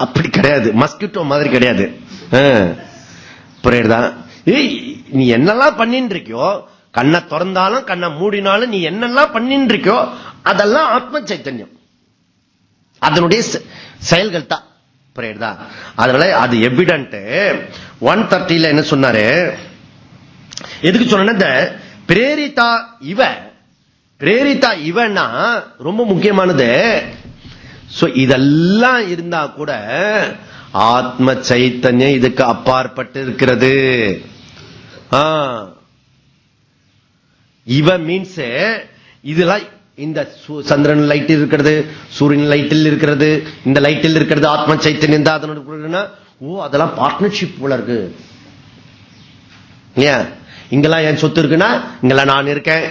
அப்படி கிடையாது, மஸ்கிட்டோ மாதிரி கிடையாது. புரியுதா? நீ என்னெல்லாம் பண்ணிட்டு இருக்கியோ, கண்ணை திறந்தாலும் கண்ணை மூடினாலும் நீ என்னெல்லாம் பண்ணிட்டு இருக்கியோ அதெல்லாம் ஆத்ம சைத்தன்யம், அதனுடைய செயல்கள் தான். புரியுதா? அதனால அது எவிடன்ட். 130 என்ன சொன்னாரு, எதுக்கு சொன்ன, இந்த பிரேரிதா இவ, பிரேரிதா இவன்னா ரொம்ப முக்கியமானது. இதெல்லாம் இருந்தா கூட ஆத்ம சைத்தன்யம் இதுக்கு அப்பாற்பட்டு இருக்கிறது. இவ மீன்ஸ் இதெல்லாம் இந்த சந்திரன் லைட் இருக்கிறது, சூரியன் லைட்டில் இருக்கிறது, இந்த லைட்டில் இருக்கிறது ஆத்ம சைத்தன்யம் தான். அதனோட ஓ அதெல்லாம் பார்ட்னர்ஷிப் போல இருக்கு. ஏன் இங்கெல்லாம் என் சொத்து இருக்குன்னா இங்கெல்லாம் நான் இருக்கேன்,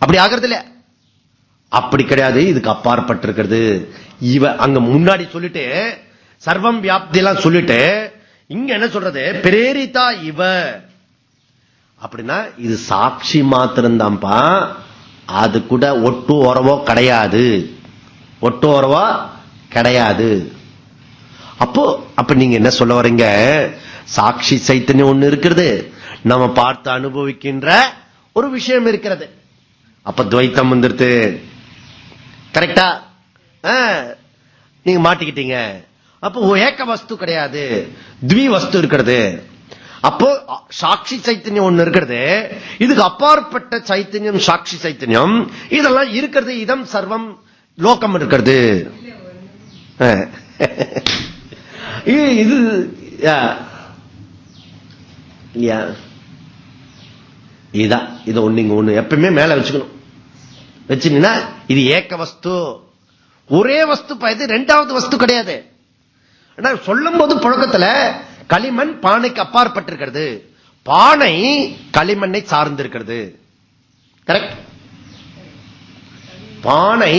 அப்படி ஆகிறது இல்ல. அப்படி கிடையாது, இதுக்கு அப்பாற்பட்டு இருக்கிறது. இவ அங்க முன்னாடி சொல்லிட்டு சர்வம் வியாப்தி எல்லாம் சொல்லிட்டு இங்க என்ன சொல்றது, பிரேரிதா இவ அப்படின்னா இது சாட்சி மாத்திரம்தான்ப்பா, அது கூட ஒட்டு உறவோ கிடையாது, ஒட்டு உறவோ கிடையாது. அப்ப நீங்க என்ன சொல்ல வரீங்க? சாட்சி சைத்தன்யம் ஒண்ணு இருக்கிறது, நம்ம பார்த்து அனுபவிக்கின்ற ஒரு விஷயம் இருக்கிறது. அப்ப துவைத்தம் வந்துருது. கரெக்டா? நீங்க மாட்டிக்கிட்டீங்க. அப்போ ஏக வஸ்து கிடையாது, த்வி வஸ்து இருக்கிறது. அப்போ சாட்சி சைத்தன்யம் ஒண்ணு இருக்கிறது, இதுக்கு அப்பாற்பட்ட சைத்தன்யம் சாட்சி சைத்தன்யம் இதெல்லாம் இருக்கிறது. இதம் சர்வம் லோகம் இருக்கிறது. இது இதான். இது ஒண்ணு எப்பவுமே மேல வச்சுக்கணும். வச்சுன்னா இது ஏக வஸ்து, ஒரே வஸ்து. இது ரெண்டாவது வஸ்து கிடையாது. சொல்லும் போது புழக்கத்துல களிமண் பானைக்கு அப்பாற்பட்டிருக்கிறது, பானை களிமண்ணை சார்ந்திருக்கிறது. கரெக்ட்? பானை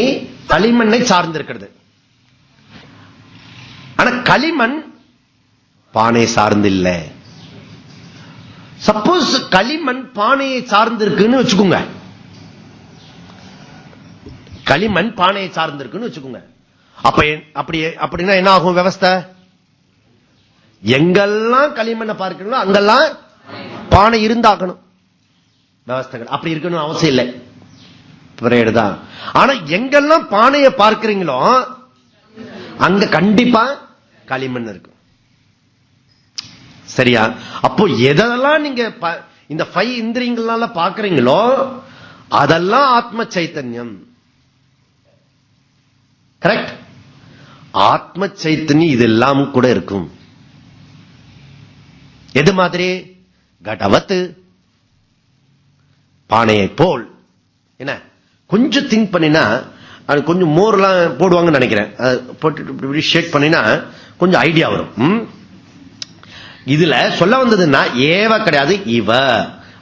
களிமண்ணை சார்ந்திருக்கிறது. ஆனா களிமண் பானை சார்ந்து இல்ல. சப்போஸ் களிமண் பானையை சார்ந்திருக்குன்னு வச்சுக்கோங்க, களிமண் பானையை சார்ந்திருக்குன்னு வச்சுக்கோங்க. அப்படின்னா என்ன ஆகும் விவஸ்தை? எங்கெல்லாம் களிமண்ணை பார்க்கணும் அங்கெல்லாம் பானை இருந்தாகணும். விவஸ்தைகள் அப்படி இருக்கணும் அவசியம் இல்லை. புரியுதுதான்? ஆனா எங்கெல்லாம் பானையை பார்க்கிறீங்களோ அங்க கண்டிப்பா களிமண் இருக்கும். சரியா? அப்போ எதெல்லாம் நீங்க இந்த 5 இந்திரியங்களால பாக்குறீங்களோ அதெல்லாம் ஆத்ம சைத்தன்யம். கரெக்ட்? ஆத்ம சைத்தன்யம் இதெல்லாம் கூட இருக்கும். எது மாதிரி? கடவத்து, பானையை போல். என்ன கொஞ்சம் திங்க் பண்ணினா, கொஞ்சம் மோர்லாம் போடுவாங்கன்னு நினைக்கிறேன், போட்டு ஷேக் பண்ணினா கொஞ்சம் ஐடியா வரும். இதுல சொல்ல வந்ததுன்னா ஏவ கிடையாது, இவ.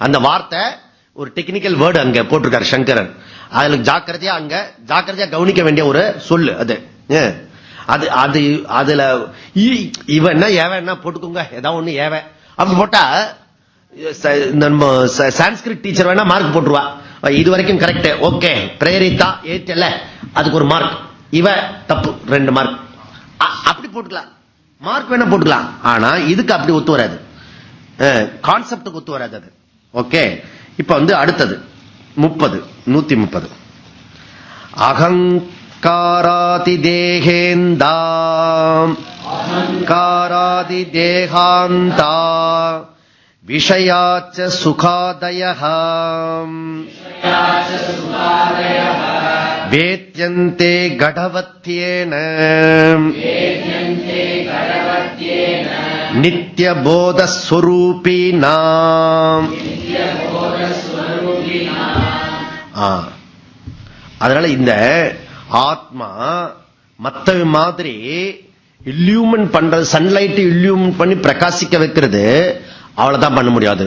அந்த வார்த்தை ஒரு டெக்னிக்கல் வேர்டு அங்க போட்டிருக்காரு சங்கரன். அதுல ஜாக்கிரதையா கவனிக்க வேண்டிய ஒரு சொல்லு அது. அது அதுல இவ என்ன ஏவ என்ன போட்டுக்கோங்க, ஏதாவது ஒண்ணு ஏவ அப்படி போட்டா நம்ம சான்ஸ்கிரிட் டீச்சர் வேணா மார்க் போட்டுருவா. இது வரைக்கும் கரெக்ட், ஓகே, பிரேரித்தா ஏத்தல, அதுக்கு ஒரு மார்க். இவ தப்பு 2 மார்க். அப்படி போட்டுக்கலாம், மார்க் வேணா போட்டுக்கலாம். ஆனா இதுக்கு அப்படி ஒத்து வராது, கான்செப்டுக்கு ஒத்து வராது அது. ஓகே. இப்ப அடுத்தது 130 அகங்காராதி தேகேந்தாம் காராதி தேகாந்தா விஷயாச்ச சுகாதயஹ வேத்யந்தே கடவத்யேன நித்யபோத ஸ்வரூபிணாம். அதனால இந்த ஆத்மா மத்த மாதிரி இல்யூமன் பண்றது, சன்லைட் இல்யூமன் பண்ணி பிரகாசிக்க வைக்கிறது அவ்வளவுதான் பண்ண முடியாது.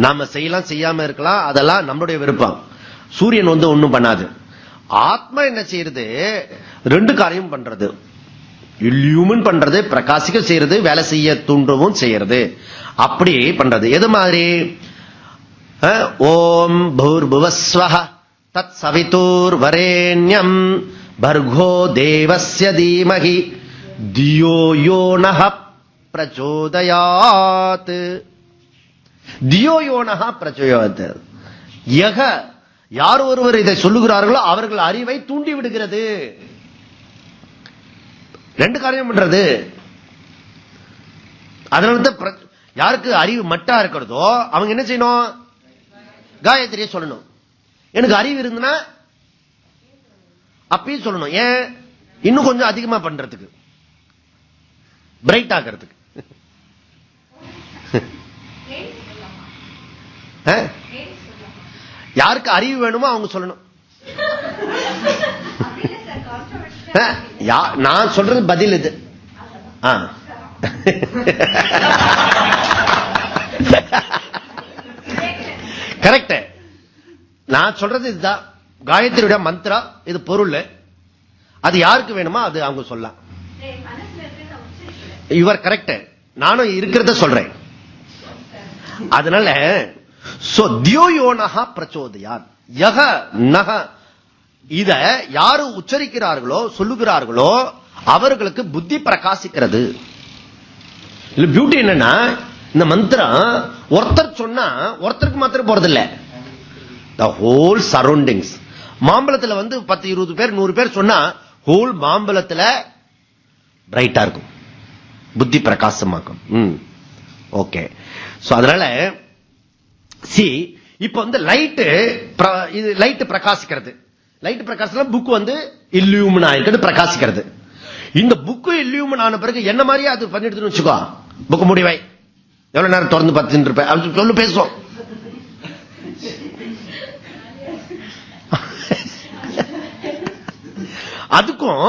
நாம செய்யலாம், செய்யாம இருக்கலாம், அதெல்லாம் நம்மளுடைய விருப்பம். சூரியன் ஒண்ணும் பண்ணாது. ஆத்மா என்ன செய்யறது? 2 காரியம் பண்றது. இல்யூமன் பண்றது, பிரகாசிக்க செய்யறது, வேலை செய்ய தூண்டவும் செய்யறது. அப்படி பண்றது. எது மாதிரி? ஓம் பூர்புவஸ்வஹ தத் சவிதூர் வரேண்யம் பர்கோ தேவஸ்ய தீமஹி தியோ யோ நஹ பிரச்சோதயாத். தியோ யோ நஹ பிரச்சோதயாத். யக, யார் ஒருவர் இதை சொல்லுகிறார்களோ அவர்கள் அறிவை தூண்டி விடுகிறது. 2 காரியம் பண்றது. அதனால யாருக்கு அறிவு மட்டா இருக்கிறதோ அவங்க என்ன செய்யணும்? காயத்ரியை சொல்லணும். எனக்கு அறிவு இருந்துன்னா அப்பயும் சொல்லணும். ஏன்? இன்னும் கொஞ்சம் அதிகமா பண்றதுக்கு, பிரைட் ஆகிறதுக்கு. யாருக்கு அறிவு வேணுமோ அவங்க சொல்லணும். நான் சொல்றது பதில் இது. கரெக்ட். நான் சொல்றது இதுதான். காயத்ரியோட மந்திரா இது பொருள். அது யாருக்கு வேணுமோ அது அவங்க சொல்லலாம். Your correct. நானும் இருக்கிறத சொல்றேன். அதனால தியோயோனஹ பிரச்சோதயாத் யஹ நஹ, இத யாரு உச்சரிக்கிறார்களோ சொல்லுகிறார்களோ அவர்களுக்கு புத்தி பிரகாசிக்கிறது. இல்ல பியூட்டி என்னன்னா, இந்த மந்திரம் ஒருத்தர் சொன்னா ஒருத்தருக்கு மாத்திரம் போறதில்லை, the whole surroundings. மாம்பழத்துல 10, 20 பேர் 100 பேர் சொன்னா ஹோல் மாம்பழத்துல பிரைட்டா இருக்கும், புத்தி பிரகாசமாக்கும். ஓகே. சோ அதனால சி இப்ப லைட் பிரகாசிக்கிறது. லைட் பிரகாசம் புக் இல்லியூமின் ஆயிருக்கு, பிரகாசிக்கிறது. இந்த புக்கு இல்லியூமின் ஆன பிறகு என்ன மாதிரியே அது பண்ணிட்டு வச்சுக்கோ, புக்கு முடிவை எவ்வளவு நேரம் திறந்து பார்த்துட்டு இருப்பேன் சொல்லு பேசுவோம். அதுக்கும்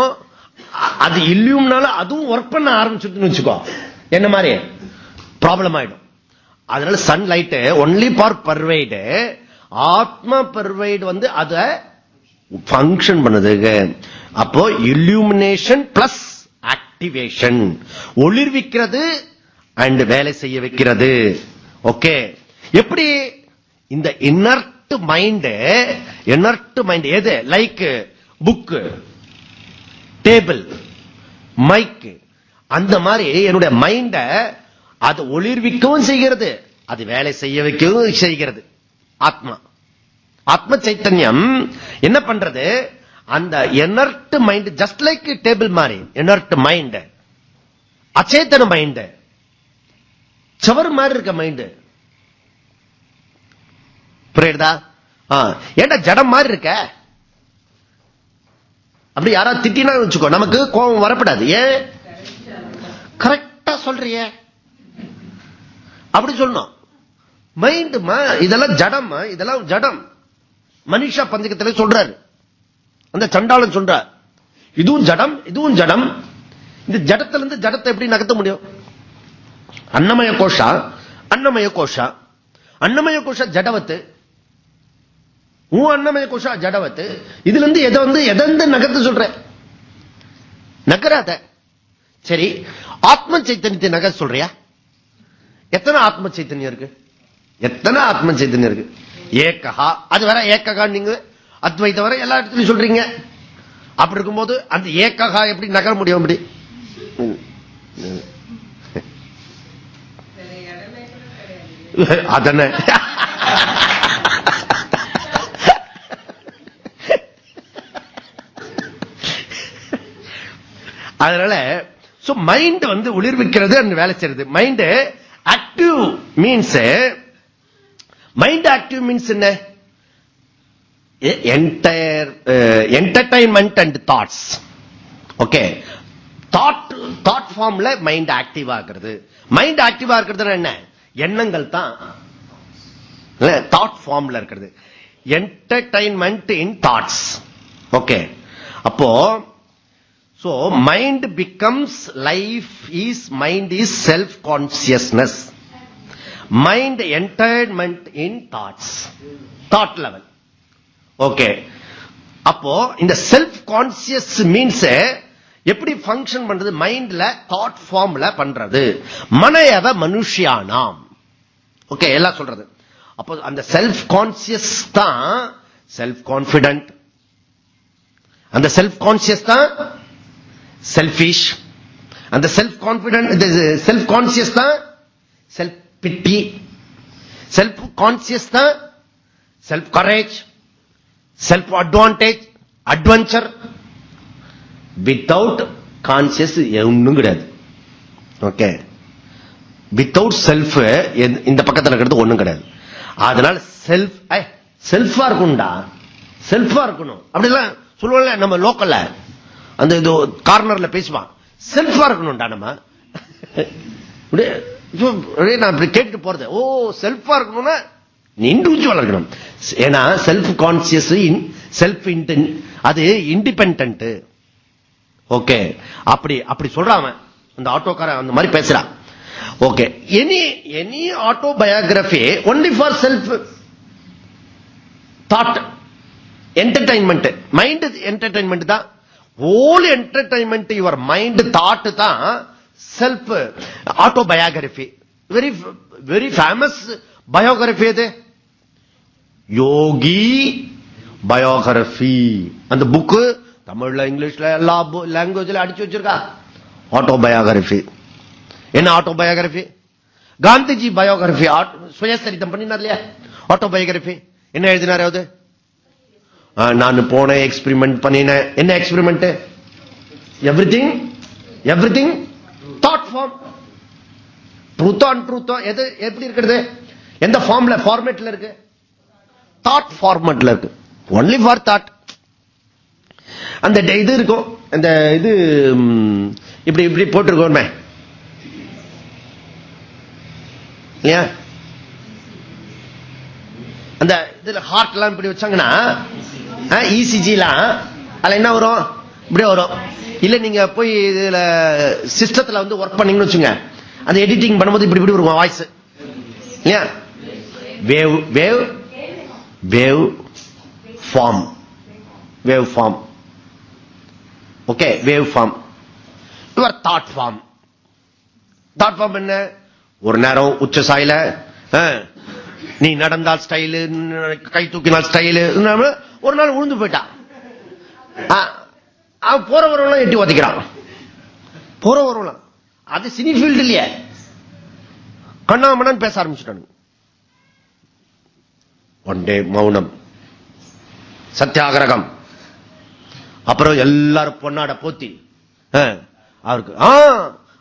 அது இல்லியூம்னால அதுவும் ஒர்க் பண்ண ஆரம்பிச்சுட்டு வச்சுக்கோ, என்ன மாதிரி ப்ராப்ளம் ஆயிடும். அதனால சன்லைட் ஒன்லி ஃபார் பர்வைடு, ஆத்மா பர்வைடு அத ஃபங்க்ஷன் பண்ணுது. அப்போ இல்லியூமினேஷன் பிளஸ் ஆக்டிவேஷன், ஒளிர்விக்கிறது அண்ட் வேலை செய்ய வைக்கிறது. ஓகே. எப்படி இந்த இன்னர்ட் மைண்ட் எது, லைக் புக், டேபிள், மைக், அந்த மாதிரி என்னுடைய மைண்ட அது ஒளிர்விக்கவும் செய்கிறது, அது வேலை செய்ய வைக்கவும் செய்கிறது. ஆத்ம சைத்தன்யம் என்ன பண்றது, அந்த inert mind just like table மாதிரி எனர்ட் மைண்ட், அச்சேதன மைண்ட், சவர் மாதிரி இருக்க மைண்ட், புரியுதா? ஏண்டா ஜடம் மாதிரி இருக்க, அப்படி யாராவது திட்டினா வச்சுக்கோ, நமக்கு கோபம் வரப்படாது. ஏன் கரெக்டா சொல்றிய அப்படி சொல்லணும். மைண்ட் இதெல்லாம் ஜடம், இதெல்லாம் ஜடம். மனிஷா பஞ்சகத்தில் சொல்றாரு, அந்த சண்டாளன் சொல்றார், இதுவும் ஜடம் இதுவும் ஜடம். இந்த ஜடத்திலிருந்து ஜடத்தை எப்படி நகர்த்த முடியும்? அன்னமய கோஷா ஜடவத்து, அன்னமய கோஷா ஜடவத்து. இதுல இருந்து எதை நகர்த்து சொல்ற, நகராத. சரி, ஆத்ம சைத்தன்யத்தை நகர் சொல்றியா? எத்தனை ஆத்ம சைத்தன்யம் இருக்கு? ஏகஹா, அது வேற ஏகஹா, நீங்க அத்வைத வர எல்லா இடத்துலயும் சொல்றீங்க. அப்படி இருக்கும்போது அந்த ஏகஹா எப்படி நகர முடியும்? அப்படி அதன அதனால மைண்ட் ஒளிர்விக்கிறது, வேலை செய்யறது. மைண்ட் ஆக்டிவ் மீன்ஸ் என்ன? Entertainment and thoughts. Okay. Thought ஃபார்ம்ல மைண்ட் ஆக்டிவ் ஆகிறது. மைண்ட் ஆக்டிவா இருக்கிறது என்ன? எண்ணங்கள் தான் தாட் ஃபார்ம்ல இருக்கிறது. என்டர்டைன்மெண்ட் இன் தாட்ஸ். ஓகே. அப்போ mind becomes life is mind is self consciousness. Mind entertainment in thoughts, thought level. Okay. அப்போ இந்த செல்ஃப் கான்சியஸ் மீன்ஸ் எப்படி ஃபங்க்ஷன் பண்றது? மைண்ட்ல தாட் ஃபார்ம்ல பண்றது. மனயவ மனுஷியானாம். ஓகே, எல்லாம் சொல்றது. அப்போ அந்த செல்ஃப் கான்சியஸ் தான் செல்ஃப் கான்பிடன்ட், அந்த செல்ஃப் கான்சியஸ் தான் செல்ஃபிஷ், அந்த செல்ஃப் கான்பிடன்ட் செல்ஃப் கான்சியஸ் தான் செல்ஃப் பிட்டி, செல்ஃப் கான்சியஸ் தான் self courage, self advantage, adventure. Without conscious ஒன்னும் கிடையாது. ஓகே. வித்தவுட் செல்ஃப் இந்த பக்கத்தில் இருக்கிறது ஒண்ணும் கிடையாது. அதனால செல்ஃபா இருக்கும்டா, செல்ஃபா இருக்கணும். அப்படிலாம் சொல்லுவோம்ல நம்ம லோக்கல்ல, அந்த இது கார்னர்ல பேசுவான், செல்ஃபா இருக்கணும்டா. நம்ம நான் கேட்டுட்டு போறது, ஓ செல்ஃபா இருக்கணும்னா நீ இண்டிவிஜுவல் இருக்கணும். ஏன்னா செல்ஃப் கான்சியஸ், செல்ஃப் அது இண்டிபெண்டன்ட். ஓகே. அப்படி சொல்றான் அந்த ஆட்டோக்காரன், அந்த மாதிரி பேசுறான். Okay. Any autobiography only for self thought entertainment. Mind entertainment தான். Whole entertainment your mind thought தான் self autobiography. Very very famous biography அது யோகி பயோகிராபி. அந்த புக்கு தமிழ்ல இங்கிலீஷ்ல எல்லா லாங்குவேஜ்ல அடிச்சு வச்சிருக்கா. ஆட்டோபயோகிராபி. என்ன ஆட்டோபயோகிராபி? காந்திஜி பயோகிராபி சுயசரிதம் பண்ணினார் இல்லையா? ஆட்டோபயோகிராபி என்ன எழுதினார்? அது நான் போன எக்ஸ்பெரிமெண்ட் பண்ணினேன். என்ன எக்ஸ்பெரிமெண்ட்? Everything thought form. ட்ரூத்தோ அன்ட்ரூத்தோ எது எப்படி இருக்கிறது? எந்த ஃபார்ம்ல ஃபார்மேட்ல இருக்கு? தாட் ஃபார்மேட்ல இருக்கு. Only for thought. அந்த இது இருக்கும், அந்த இது இப்படி இப்படி போட்டிருக்கோமே இல்லையா? அந்த இதுல ஹார்ட் எல்லாம் இப்படி வச்சாங்கன்னா இசிஜிலாம் அதுல என்ன வரும்? இப்படியே வரும். இல்ல நீங்க போய் இதுல சிஸ்டத்துல வந்து ஒர்க் பண்ணீங்கன்னு வச்சுங்க, அந்த எடிட்டிங் பண்ணும்போது இப்படி இப்படி இருக்கும் வாய்ஸ் இல்லையா? Wave wave wave form. Wave form. Okay, wave form. Your thought form. Thought form என்ன? ஒரு நேரம் உச்ச சாயில நீ நடந்தால் ஸ்டைலு, கை தூக்கினால் ஸ்டைலு, ஒரு நாள் உழுந்து போயிட்டான். அவன் போற வரவெல்லாம் எட்டி உதைக்கிறான். போற வரவெல்லாம் அது சினி ஃபீல்டு இல்லையே, கண்ணாமண்ணன் பேச ஆரம்பிச்சுட்டானு. ஒன் டே மௌனம், சத்தியாகிரகம். அப்புறம் எல்லாரும் பொன்னாட போத்தி அவருக்கு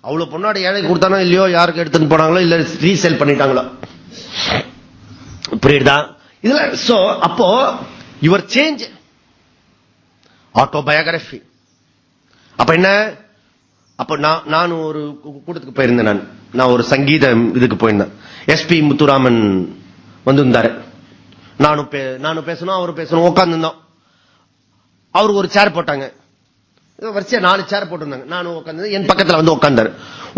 அவ்வளவு பொன்னாட ஏழை கொடுத்தானோ இல்லையோ, யாருக்கு எடுத்துன்னு போனாங்களோ இல்ல ரீசேல் பண்ணிட்டாங்களோ, புரியுதா இதுல? சோ அப்போ யுவர் சேஞ்ச் ஆட்டோபயோகிராபி. அப்ப என்ன? அப்ப நான் ஒரு கூட்டத்துக்கு போயிருந்தேன். நான் ஒரு சங்கீத இதுக்கு போயிருந்தேன். எஸ்பி முத்துராமன் வந்திருந்தாரு. நானும் பேசணும், அவரு பேசணும். உட்கார்ந்து இருந்தோம். அவருக்கு ஒரு சேர் போட்டாங்க. வரிசையா 4 சேர் போட்டிருந்தாங்க. நானும் உட்காந்து, என் பக்கத்துல வந்து உட்கார்ந்தாரு.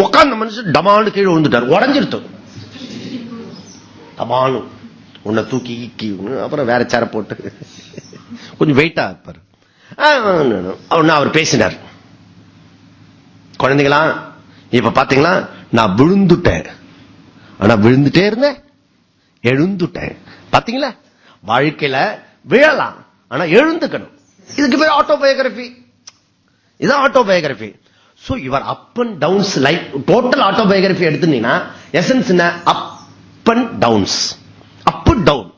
உட்கார்ந்த மனுஷன் டமானு கீழே விழுந்துட்டார். உடஞ்சிருத்து. டமானு உன்னை தூக்கி அப்புறம் வேற சேர போட்டு கொஞ்சம் வெயிட்டா இருப்பாரு. அவர் பேசினார். குழந்தைகளா, இப்ப பாத்தீங்களா, நான் விழுந்துட்டேன், ஆனா விழுந்துட்டே இருந்தேன், எழுந்துட்டேன். பாத்தீங்களா, வாழ்க்கையில விழலாம், ஆனா எழுந்துக்கணும். இதுக்கு பேர் ஆட்டோபயோகிராபி. இதுதான் autobiography. So your up and downs life. Total autobiography எடுத்துட்டீங்கன்னா எசன்ஸ் என்ன? Up and downs. Up and down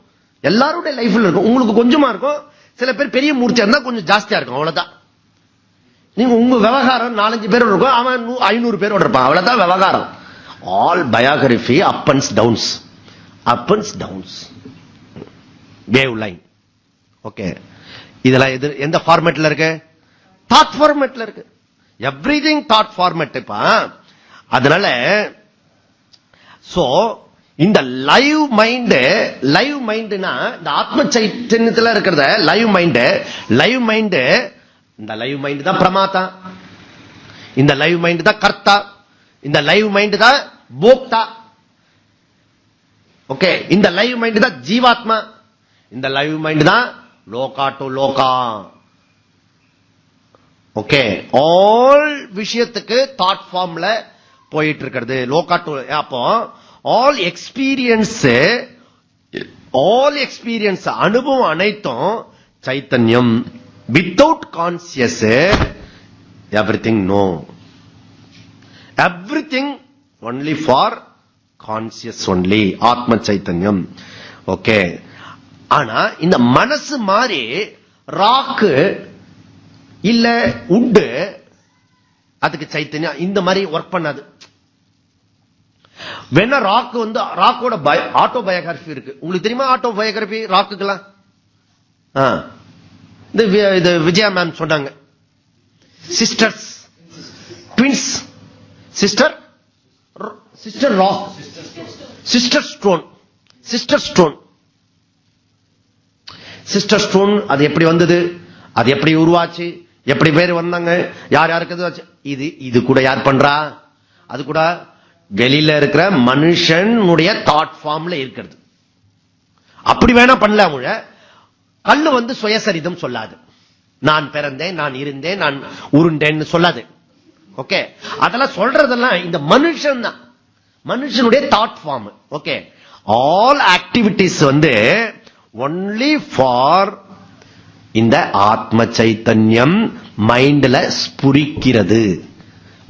எல்லாருடைய லைஃப்ல இருக்கும். உங்களுக்கு கொஞ்சமா இருக்கும். சில பேர் பெரிய மூர்த்தியா இருந்தா கொஞ்சம் ஜாஸ்தியா இருக்கும், அவ்வளவுதான். நீங்க உங்க விவகாரம் 4-5 பேரோட இருக்கும், அவன் 500 பேரோட இருப்பான், அவ்வளவுதான் விவகாரம். All biography up and downs. Up and downs, wave line. Okay, இதெல்லாம் எந்த ஃபார்மேட்ல இருக்கு? தாட் ஃபார்மேட்ல இருக்கு. Everything thought format. அதனால சோ இந்த லைவ் மைண்ட்னா இந்த ஆத்ம சைத்தன்யத்துல இருக்கிறத லைவ் மைண்ட். இந்த லைவ் மைண்ட் தான் பிரமாதா, இந்த லைவ் மைண்ட் தான் கர்த்தா, இந்த லைவ் மைண்ட் தான் போக்தா. ஓகே, இந்த லைவ் மைண்ட் தான் ஜீவாத்மா, இந்த லைவ் மைண்ட் தான் லோகா டு லோகா. ஓகே, ஆல் விஷயத்துக்கு தாட் ஃபார்ம்ல போயிட்டு இருக்கிறது லோகா டு. அப்போ ஆல் எக்ஸ்பீரியன்ஸ் அனுபவம் அனைத்தும் சைத்தன்யம். Without conscious everything no. Everything only for conscious only, ஆத்ம சைத்தன்யம். ஓகே, ஆனா இந்த மனசு மாதிரி ராக்கு இல்ல உட்டு, அதுக்கு சைத்தன்யம் இந்த மாதிரி ஒர்க் பண்ணாது. வேணா ராக் வந்து ராக்கோட ஆட்டோபயோகிராபி இருக்கு. உங்களுக்கு தெரியுமா ஆட்டோபயோகிராபி ராக்குலாம்? இது விஜயா மேம் சொன்னாங்க. Sisters, twins, sister rock, sister stone. அது எப்படி வந்தது, அது எப்படி உருவாச்சு, எப்படி பேர் வந்தாங்க, யார் யாருக்கு இது கூட யார் பண்றா? அது கூட வெளியில இருக்கிற மனுஷனுடைய தாட் ஃபார்ம்ல இருக்கிறது. அப்படி வேணா பண்ணலாம். கல்லு வந்து சுயசரிதம் சொல்லாது. நான் பிறந்தேன், நான் இருந்தேன், நான் உருண்டேன்னு சொல்லாது. ஓகே, அதெல்லாம் சொல்றதெல்லாம் இந்த மனுஷன் தான், மனுஷனுடைய thought form. Okay, all activities வந்து ஒன்லி ஃபார் இந்த ஆத்ம சைத்தன்யம் மைண்ட்ல ஸ்புரிக்கிறது.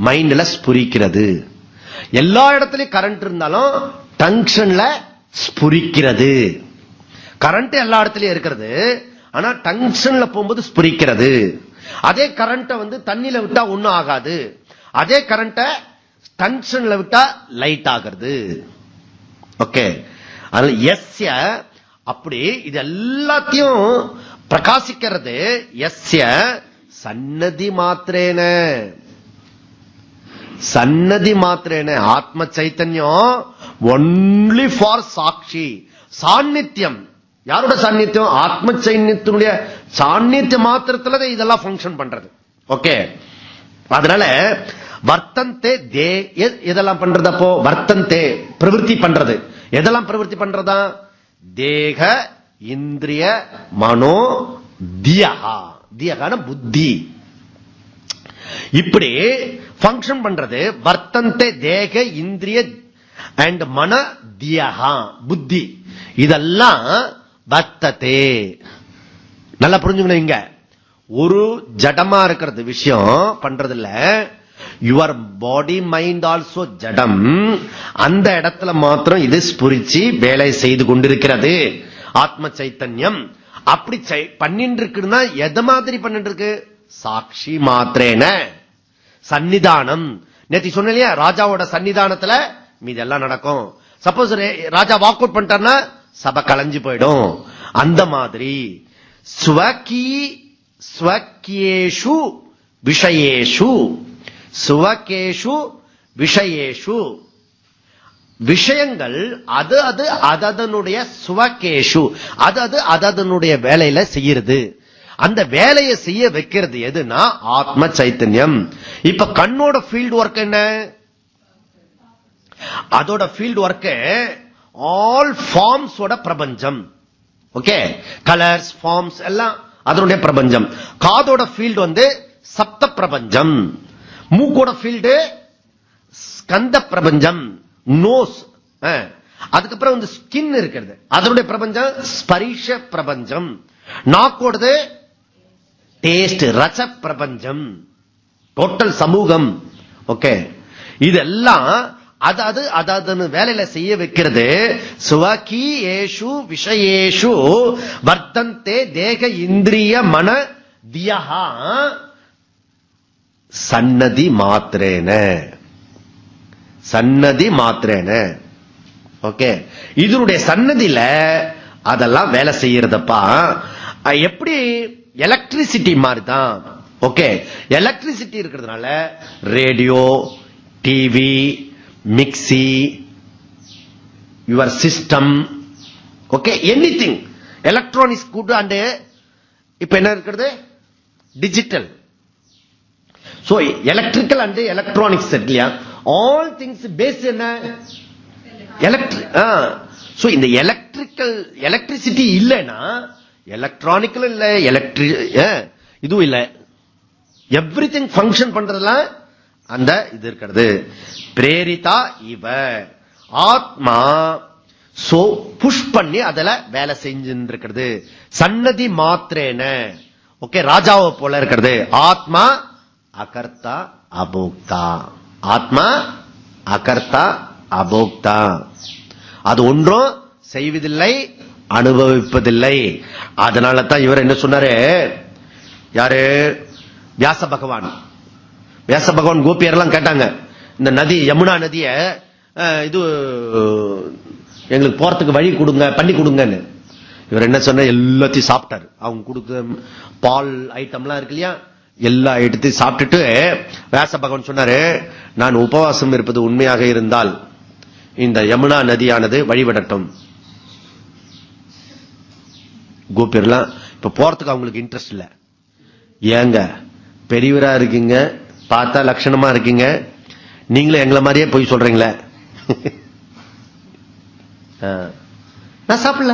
மைண்ட்ல ஸ்புரிக்கிறது. எல்லா இடத்துலயும் கரண்ட் இருந்தாலும் டங்ஷன்ல ஸ்புரிக்கிறது. கரண்ட் எல்லா இடத்துலயும் இருக்கிறது, ஆனா டங்ஷன்ல போகும்போது ஸ்புரிக்கிறது. அதே கரண்ட் தண்ணியில விட்டா ஒண்ணும் ஆகாது. அதே கரண்ட டங்ஷன்ல விட்டா லைட் ஆகிறது. ஓகே, அதனால எஸ்ய அப்படி இது எல்லாத்தையும் பிரகாசிக்கிறது. எஸ்ய சன்னதி மாத்திரேன, சன்னதி மாத்திரேன ஆத்ம சைத்தன்யம் ஒன்லி ஃபார் சாட்சி. சாநித்தியம், யாரோட சாநித்தியம்? ஆத்ம சைன்யத்தினுடைய சாநித்திய மாத்திரத்துல இதெல்லாம் பங்கன் பண்றது. ஓகே, அதனால வர்த்தந்தே தே எதெல்லாம் பண்றது? அப்போ வர்த்தந்தே பிரவருத்தி பண்றது. எதெல்லாம் பிரவருத்தி பண்றதா? தேக இந்திரிய மனோ தியகா. தியகான புத்தி. இப்படி பங்கன் பண்றது. வர்த்தந்தே தேக இந்திரிய அண்ட் மன தியகா புத்தி. இதெல்லாம் வர்த்ததே. நல்லா புரிஞ்சுக்கணும். இங்க ஒரு ஜடமா இருக்கிறது விஷயம் பண்றது இல்ல. யுவர் பாடி மைண்ட் ஆல்சோ ஜடம். அந்த இடத்துல மாத்திரம் இது ஸ்புரிச்சு வேலை செய்து கொண்டிருக்கிறது ஆத்ம சைத்தன்யம். அப்படி பண்ணிட்டு இருக்குன்னா எது மாதிரி பண்ணிட்டு இருக்கு? சாட்சி மாத்திரேன சன்னிதானம். நேற்று சொன்ன இல்லையா, ராஜாவோட சன்னிதானத்துல மீதெல்லாம் நடக்கும். சப்போஸ் ராஜா வாக் அவுட் பண்ணிட்டார்னா சபை கலைஞ்சு போயிடும். அந்த மாதிரி ஸ்வக்கியேஷு விஷயேஷு, சுவகேஷு விஷயேஷு, விஷயங்கள் அது அது அதனுடைய சுவகேஷு, அது அதனுடைய வேலையில செய்யறது. அந்த வேலையை செய்ய வைக்கிறது எதுனா ஆத்ம சைத்தன்யம். இப்ப கண்ணோட ஃபீல்ட் ஒர்க் என்ன? அதோட ஃபீல்ட் ஒர்க் ஆல் ஃபார்ம்ஸ் பிரபஞ்சம். ஓகே, கலர்ஸ் ஃபார்ம்ஸ் எல்லாம் அதனுடைய பிரபஞ்சம். காதோட ஃபீல்ட் சப்த பிரபஞ்சம். மூக்கோட ஃபீல்டு ஸ்கந்த பிரபஞ்சம், நோஸ். அதுக்கப்புறம் ஸ்கின் இருக்கிறது, அதனுடைய பிரபஞ்சம் ஸ்பரிஷ பிரபஞ்சம். நாக்கோடது டேஸ்ட் ரச பிரபஞ்சம், டோட்டல் சமூகம். ஓகே, இதெல்லாம் அது வேலையில செய்ய வைக்கிறது. சுவகி ஏஷு விஷயேஷு வர்த்தந்தே தேக இந்திரிய மன தியஹா சன்னதி மாத்திரேன. சன்னதி மாத்திரேன. ஓகே, இதனுடைய சன்னதியில அதெல்லாம் வேலை செய்யறதப்பா. எப்படி? எலக்ட்ரிசிட்டி மாதிரி தான். ஓகே, எலக்ட்ரிசிட்டி இருக்கிறதுனால radio, TV, mixie, your system, okay, anything electronics good. And இப்ப என்ன இருக்கிறது? Digital. So electrical and electronics இல்லையா? ஆல் திங்ஸ் பேஸ் என்ன? எலக்ட்ரிக். சோ இந்த எலக்ட்ரிசிட்டி இல்லைன்னா எலக்ட்ரானிக்கல் இல்ல, இதுவும் இல்ல. எவ்ரிதிங் ஃபங்க்ஷன் பண்றதுலாம் அந்த இது இருக்கிறது. பிரேரிதா இவ ஆத்மா சோ புஷ் பண்ணி அதுல வேலை செஞ்சுட்டு இருக்கிறது. சன்னதி மாத்திரேன. ஓகே, ராஜாவை போல இருக்கிறது. ஆத்மா அகர்த்தா அபோக்தா. ஆத்மா அகர்த்தா அபோக்தா. அது ஒன்றும் செய்வதில்லை, அனுபவிப்பதில்லை. அதனால தான் இவர் என்ன சொன்னாரு? யாரு? வியாச பகவான். வியாச பகவான் கோபியர்லாம் கேட்டாங்க, இந்த நதி யமுனா நதிய இது எங்களுக்கு போறதுக்கு வழி கொடுங்க, பண்ணி கொடுங்கன்னு. இவர் என்ன சொன்ன? எல்லாத்தையும் சாப்பிட்டாரு. அவங்க கொடுத்த பால் ஐட்டம்லாம் இருக்கு இல்லையா, எல்லா ஐட்டத்தையும் சாப்பிட்டுட்டு வியாச பகவான் சொன்னாரு, நான் உபவாசம் இருப்பது உண்மையாக இருந்தால் இந்த யமுனா நதியானது வழிபடட்டும். கோபியர்லாம் இப்ப போறதுக்கு அவங்களுக்கு இன்ட்ரெஸ்ட் இல்ல. ஏங்க பெரியவரா இருக்கீங்க, பார்த்தா லட்சணமா இருக்கீங்க, நீங்களும் எங்களை மாதிரியே போய் சொல்றீங்களே. நான் சாப்பிடல,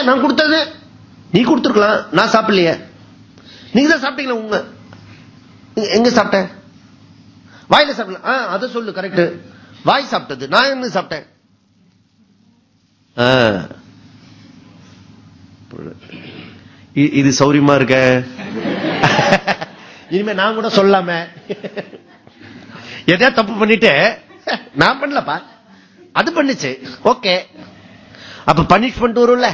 நான் கொடுத்தது நீ கொடுத்துருக்கலாம், நான் சாப்பிடலையே. நீங்க தான் சாப்பிட்டீங்களா? உங்க எங்க சாப்பிட்டேன்? வாயில சாப்பிடல. அதை சொல்லு. கரெக்ட், வாய் சாப்பிட்டது. நான் என்ன சாப்பிட்டேன்? இது சௌரியமா இருக்க. இனிமே நான் கூட சொல்லாம எதா தப்பு பண்ணிட்டு நான் பண்ணலப்பா அது பண்ணுச்சு, ஓகே. அப்ப பனிஷ்மெண்ட் வரும்ல,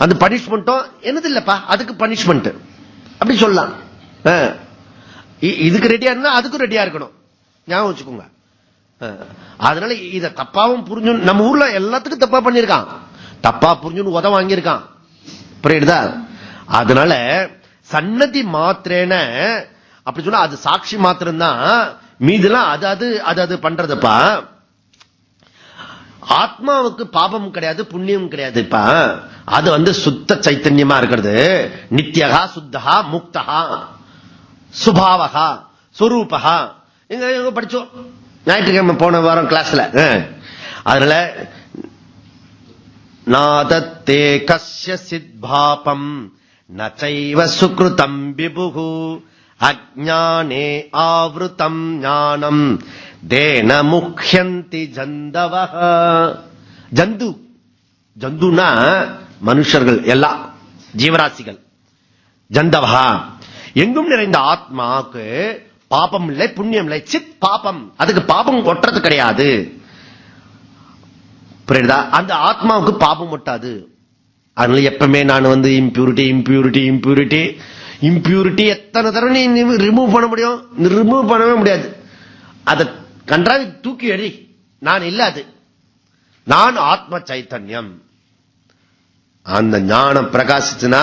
அந்த பனிஷ்மெண்ட்டும் என்னது இல்லப்பா, அதுக்கு பனிஷ்மெண்ட் அப்படி சொல்லலாம். இதுக்கு ரெடியா இருந்தா அதுக்கும் ரெடியா இருக்கணும், ஞாபகம் வச்சுக்கோங்க. அதனால இத தப்பாவும் புரிஞ்சு, நம்ம ஊர்ல எல்லாத்துக்கும் தப்பா பண்ணிருக்கான், தப்பா புரிஞ்சுன்னு உதவ வாங்கியிருக்கான், புரியுதா? அதனால சன்னதி மாத்திரேன அப்படி சொன்னா அது சாட்சி மாத்திரம் தான், மீதுலாம் அது பண்றதுப்பா. ஆத்மாவுக்கு பாபம் கிடையாது, புண்ணியம் கிடையாதுப்பா. அது சுத்த சைத்தன்யமா இருக்கிறது. நித்யகா சுத்தகா முக்தகா சுபாவகா ஸ்வரூபகா. எங்க படிச்சோம் ஞாயிற்றுக்கிழமை போன வாரம் கிளாஸ்ல. அதனால நாதத்தே கஸ்ய சித்பாபம் நச்சைவ சுக்ருதம் விபுகு அஜ்ஞானே ஆவ்ருதம் ஞானம் தேன முக்யந்தி ஜந்தவஹ. ஜந்துனா மனுஷர்கள், எல்லாம் ஜீவராசிகள். ஜந்தவஹா எங்கும் நிறைந்த ஆத்மாவுக்கு பாபம் இல்லை, புண்ணியம் இல்லை. சித் பாபம், அதுக்கு பாபம் ஒட்டுறது கிடையாது, புரியுதா? அந்த ஆத்மாவுக்கு பாபம் ஒட்டாது. அதனால எப்பவுமே நான் இம்பியூரிட்டி இம்பியூரிட்டி இம்பியூரிட்டி இம்பியூரிட்டி எத்தனை தடவை நீ ரிமூவ் பண்ண முடியும்? ரிமூவ் பண்ணவே முடியாது. அதை கன்றாவி தூக்கி எறி, நான் இல்ல, அது நான் ஆத்ம சைத்தன்யம். அந்த ஞானம் பிரகாசிச்சுனா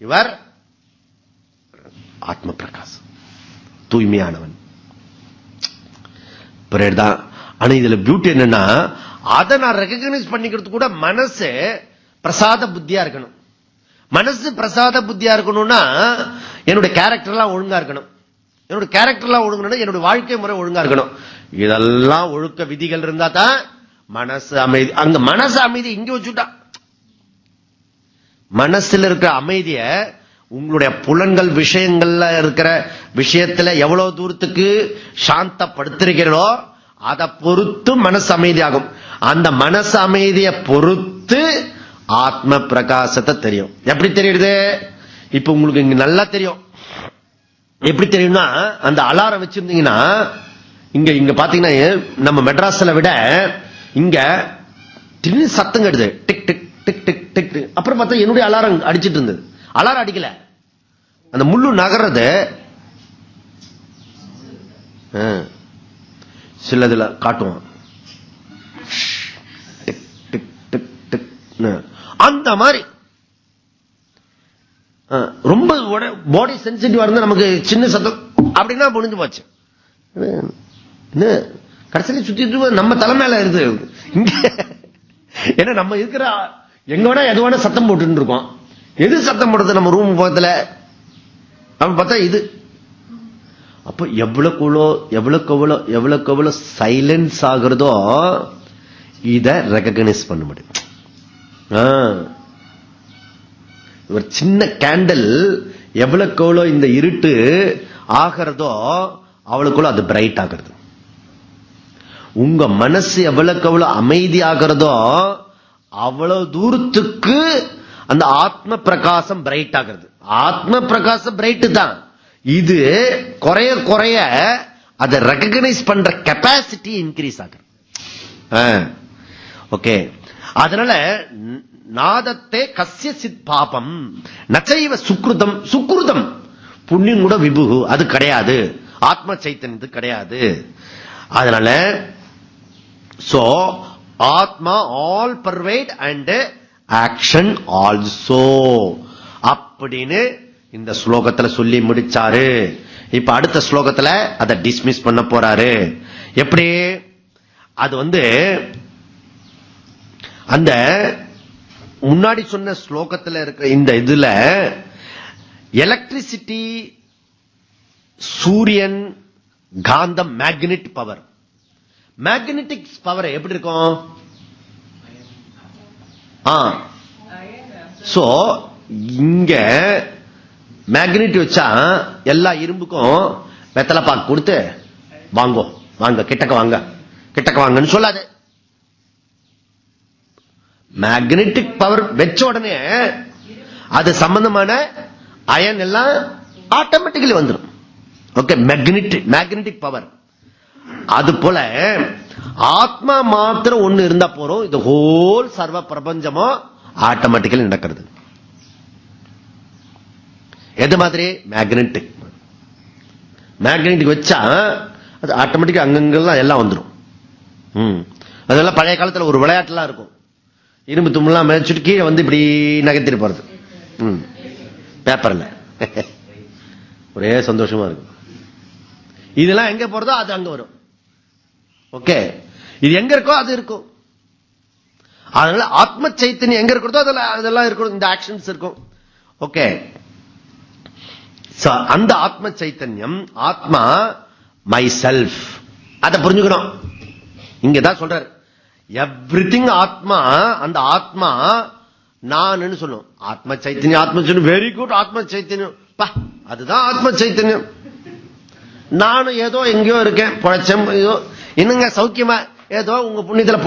இவர் ஆத்ம பிரகாசம், தூய்மையானவன், புரியுதா? ஆனா இதுல பியூட்டி என்னன்னா, அதை நான் ரெகக்னைஸ் பண்ணிக்கிறது கூட மனசு பிரசாத புத்தியா இருக்கணும். மனசு பிரசாத புத்தியா இருக்கணும்னா என்னுடைய கேரக்டர் எல்லாம் ஒழுங்கா இருக்கணும். என்னுடைய கேரக்டர் எல்லாம் ஒழுங்கணும், என்னுடைய வாழ்க்கை முறை ஒழுங்கா இருக்கணும். இதெல்லாம் ஒழுக்க விதிகள் இருந்தா தான் மனசு அமைதி. அங்க மனசு அமைதி இங்க வச்சுட்டா, மனசுல இருக்கிற அமைதிய உங்களுடைய புலன்கள் விஷயங்கள்ல இருக்கிற விஷயத்துல எவ்வளவு தூரத்துக்கு சாந்தப்படுத்திருக்கிறோ அதை பொறுத்து மனசு அமைதியாகும். அந்த மனசு அமைதியை பொறுத்து ஆத்ம பிரகாசத்தை தெரியும். எப்படி தெரியுது? இப்ப உங்களுக்கு இங்க நல்லா தெரியும். எப்படி தெரியும்னா, அந்த அலாரம் வச்சிருந்தீங்கன்னா இங்க பாத்தீங்கன்னா நம்ம மெட்ராஸ்ல விட இங்க திடீர்னு சத்தம் கெடுது, tick tick tick tick tick. அப்புறம் பார்த்தா என்னுடைய அலாரம் அடிச்சிட்டு இருந்தது. அலாரம் அடிக்கல, அந்த முள்ளு நகர்றது சிலதுல காட்டுவான், அந்த மாதிரி. ரொம்ப பாடி சென்சிட்டிவா இருந்தா நமக்கு சின்ன சத்தம் அப்படின்னா முடிஞ்சு போச்சு. கடைசியில சுத்திட்டு நம்ம தலைமையில இருக்கு இங்க. ஏன்னா நம்ம இருக்கிற எங்க வேணா எது வேணா சத்தம் போட்டு இருக்கோம். எது சத்தம் போடுறது நம்ம ரூம் பக்கத்துல அப்படின்னு பார்த்தா இது. அப்ப எவ்வளவு சைலன்ஸ் ஆகுறதோ இத ரெகக்னைஸ் பண்ண முடியும். ஒரு சின்ன கேண்டில் எவ்வளவு இந்த இருட்டு ஆகிறதோ அவளுக்குள்ள அது பிரைட் ஆகிறது. உங்க மனசு எவ்வளவு அமைதி ஆகிறதோ அவ்வளவு தூரத்துக்கு அந்த ஆத்ம பிரகாசம் பிரைட் ஆகிறது. ஆத்ம பிரகாசம் பிரைட் தான். இது குறைய குறைய அதை ரெகக்னைஸ் பண்ற கெப்பாசிட்டி இன்க்ரீஸ் ஆகுது. ஓகே, அதனால நாதத்தே கஸ்ய சித் பாபம் நச்சைவ சுக்ருதம். சுக்ருதம் புண்ணியம் கூட விபுகு அது கிடையாது, ஆத்ம சைத்தன்யத்து கிடையாது. அதனால சோ ஆத்மா all pervade and action also அப்படின்னு இந்த ஸ்லோகத்துல சொல்லி முடிச்சாரு. இப்ப அடுத்த ஸ்லோகத்துல அதை டிஸ்மிஸ் பண்ண போறாரு. எப்படி? அது அந்த முன்னாடி சொன்ன ஸ்லோகத்துல இருக்கிற இந்த இதுல எலக்ட்ரிசிட்டி, சூரியன், காந்தம், மேக்னெட் பவர். மேக்னெட்டிக் பவர் எப்படி இருக்கும்? சோ இங்க மேக்னெட் வச்சா எல்லா இரும்புக்கும் வெத்தலை பாக்கு கொடுத்து வாங்கோ, வாங்க கிட்டக்க வாங்க, கிட்டக்க வாங்கன்னு சொல்லாது. மேக்னெட்டிக் பவர் வச்ச உடனே அது சம்பந்தமான அயன் எல்லாம் ஆட்டோமேட்டிக்கலி வந்துடும். Okay, magnetic power. அது போல ஆத்மா மாத்திரம் ஒண்ணு இருந்தா போறோம், இந்த ஹோல் சர்வ பிரபஞ்சமும் ஆட்டோமேட்டிக்கலி நடக்கிறது. எது மாதிரி? மேக்னெட்டிக் வச்சா அது ஆட்டோமேட்டிக்கா அங்கங்கெல்லாம் எல்லாம் வந்துடும். அதெல்லாம் பழைய காலத்துல ஒரு விளையாட்டுலாம் இருக்கும், இரும்பு தும்லாம் மேய்ச்சிட்டு கீழே வந்து இப்படி நகர்த்திட்டு போறது பேப்பர்ல. ஒரே சந்தோஷமா இருக்கும். இதெல்லாம் எங்க போறதோ அது அங்க வரும். ஓகே, இது எங்க இருக்கோ அது இருக்கும். அதனால ஆத்ம சைத்தன்யம் எங்க இருக்கிறதோ அதெல்லாம் இருக்கும், இந்த ஆக்ஷன்ஸ் இருக்கும். ஓகே, அந்த ஆத்ம சைத்தன்யம், ஆத்மா மை செல்ஃப், அதை புரிஞ்சுக்கணும். இங்கதான் சொல்றாரு எவ்ரிதிங் ஆத்மா. அந்த ஆத்மா நான் சொல்லும். ஆத்ம சைத்தன்யம், ஆத்ம சைத்தன்யம், வெரி குட். ஆத்ம சைத்தன்யம், அதுதான் ஆத்ம சைத்தன்யம். நானும் ஏதோ எங்கேயோ இருக்கேன், பொழைச்சேன், ஏதோ என்னங்க சௌக்கியமா, ஏதோ உங்க புண்ணியத்துல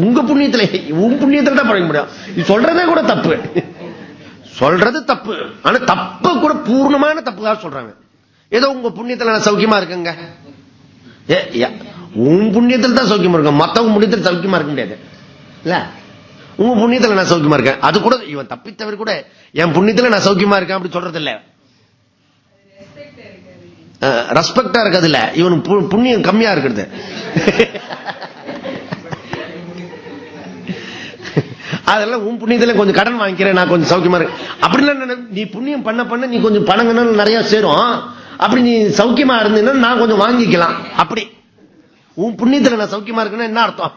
உங்க புண்ணியத்துல, உன் புண்ணியத்துல தான் பழக முடியும். இது சொல்றதே கூட தப்பு, சொல்றது தப்பு. ஆனா தப்பு கூட பூர்ணமான தப்புதான் சொல்றாங்க. ஏதோ உங்க புண்ணியத்துல நான் சௌக்கியமா இருக்கேங்க, உன் புண்ணியத்துல தான் சௌக்கியமா இருக்கும், மத்தவங்க புண்ணியத்துல சௌக்கியமா இருக்க முடியாது இல்ல. உங்க புண்ணியத்துல நான் சௌக்கியமா இருக்கேன், அது கூட இவன் தப்பித்தவர் கூட என் புண்ணியத்துல நான் சௌக்கியமா இருக்கேன் அப்படி சொல்றது இல்ல. ரெஸ்பெக்டா இருக்கிறது இல்ல, இவனுக்கு புண்ணியம் கம்மியா இருக்கிறது. அதெல்லாம் உன் புண்ணியத்துல கொஞ்சம் கடன் வாங்கிக்கிறேன், நான் கொஞ்சம் சௌக்கியமா இருக்கேன் அப்படின்னா, நீ புண்ணியம் பண்ண நீ கொஞ்சம் பணம் நிறைய சேரும், அப்படி நீ சௌக்கியமா இருந்தீங்கன்னா நான் கொஞ்சம் வாங்கிக்கலாம். அப்படி உன் புண்ணியத்துல நான் சௌக்கியமா இருக்கேன்னா என்ன அர்த்தம்?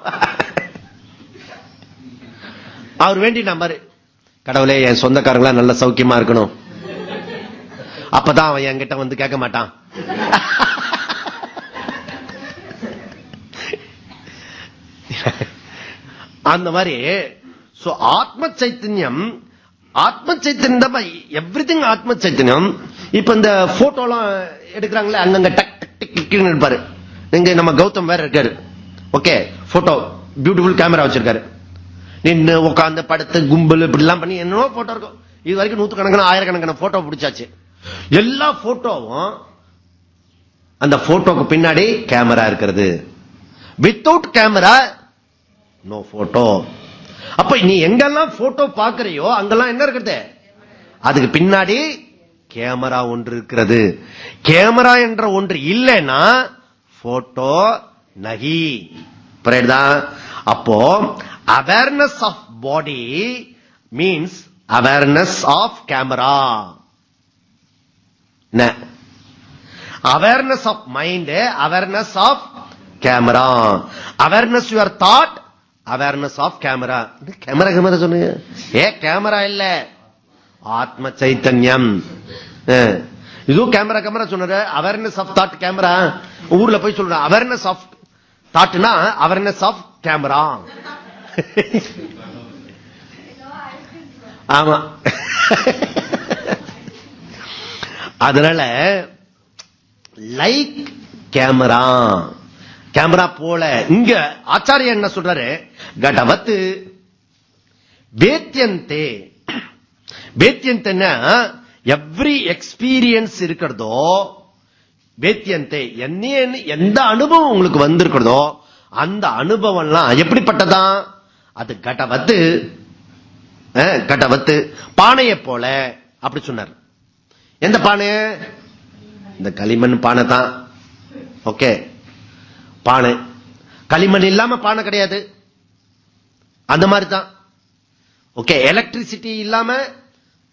அவர் வேண்டி நம்பரு, கடவுளே என் சொந்தக்காரங்களா நல்ல சௌக்கியமா இருக்கணும், அப்பதான் அவன் என்கிட்ட வந்து கேட்க மாட்டான். அந்த மாதிரி ஆத்ம சைத்தன்யம், எவ்ரிதிங் ஆத்ம சைத்தன்யம். இப்ப இந்த போட்டோ எல்லாம் எடுக்கிறாங்களே, அங்கங்க டக் டக் டிக் இருப்பாரு. இங்க நம்ம கௌதம் வேற இருக்காரு. ஓகே, போட்டோ பியூட்டிஃபுல் கேமரா வச்சிருக்காரு. நின்று உட்காந்து படுத்து கும்பல் இப்படி எல்லாம் பண்ணி என்னவோ போட்டோ இருக்கும். இது வரைக்கும் நூற்றுக்கணக்கான ஆயிரக்கணக்கான போட்டோ பிடிச்சாச்சு. எல்லா போட்டோவும் அந்த போட்டோக்கு பின்னாடி கேமரா இருக்கிறது. Without camera no photo. அப்ப நீ எங்கெல்லாம் போட்டோ பாக்குறியோ அங்கெல்லாம் என்ன இருக்கிறது? அதுக்கு பின்னாடி கேமரா ஒன்று இருக்கிறது. கேமரா என்ற ஒன்று இல்லைன்னா போட்டோ நகி. புரியுதா? அப்போ awareness of body means awareness of camera. Awareness of mind, awareness of camera. Awareness your thought, awareness of camera. Camera சொன்னீங்க, கேமரா இல்ல, ஆத்ம சைத்தன்யம். இதுவும் கேமரா சொன்ன. Awareness of thought camera. ஊர்ல போய் சொல்ற அவேர்னஸ் ஆஃப் தாட்னா அவேர்னஸ் ஆஃப் கேமரா. ஆமா. அதனால லைக் கேமரா, கேமரா போல இங்க ஆச்சாரிய என்ன சொல்றாரு? கடவத் வேத்யந்தே. வேத்யந்தேன்னா எவ்ரி எக்ஸ்பீரியன்ஸ் இருக்கிறதோ, வேத்யந்தே எந்த அனுபவம் உங்களுக்கு வந்திருக்கிறதோ அந்த அனுபவம்லாம் எப்படிப்பட்டதான்? அது கடவத்து, கடவத்து பானையை போல. அப்படி சொன்னார். எந்த பானை? இந்த களிமண் பானை தான். ஓகே, பானை. களிமண் இல்லாம பானை கிடையாது, அந்த மாதிரி தான். ஓகே, எலக்ட்ரிசிட்டி இல்லாம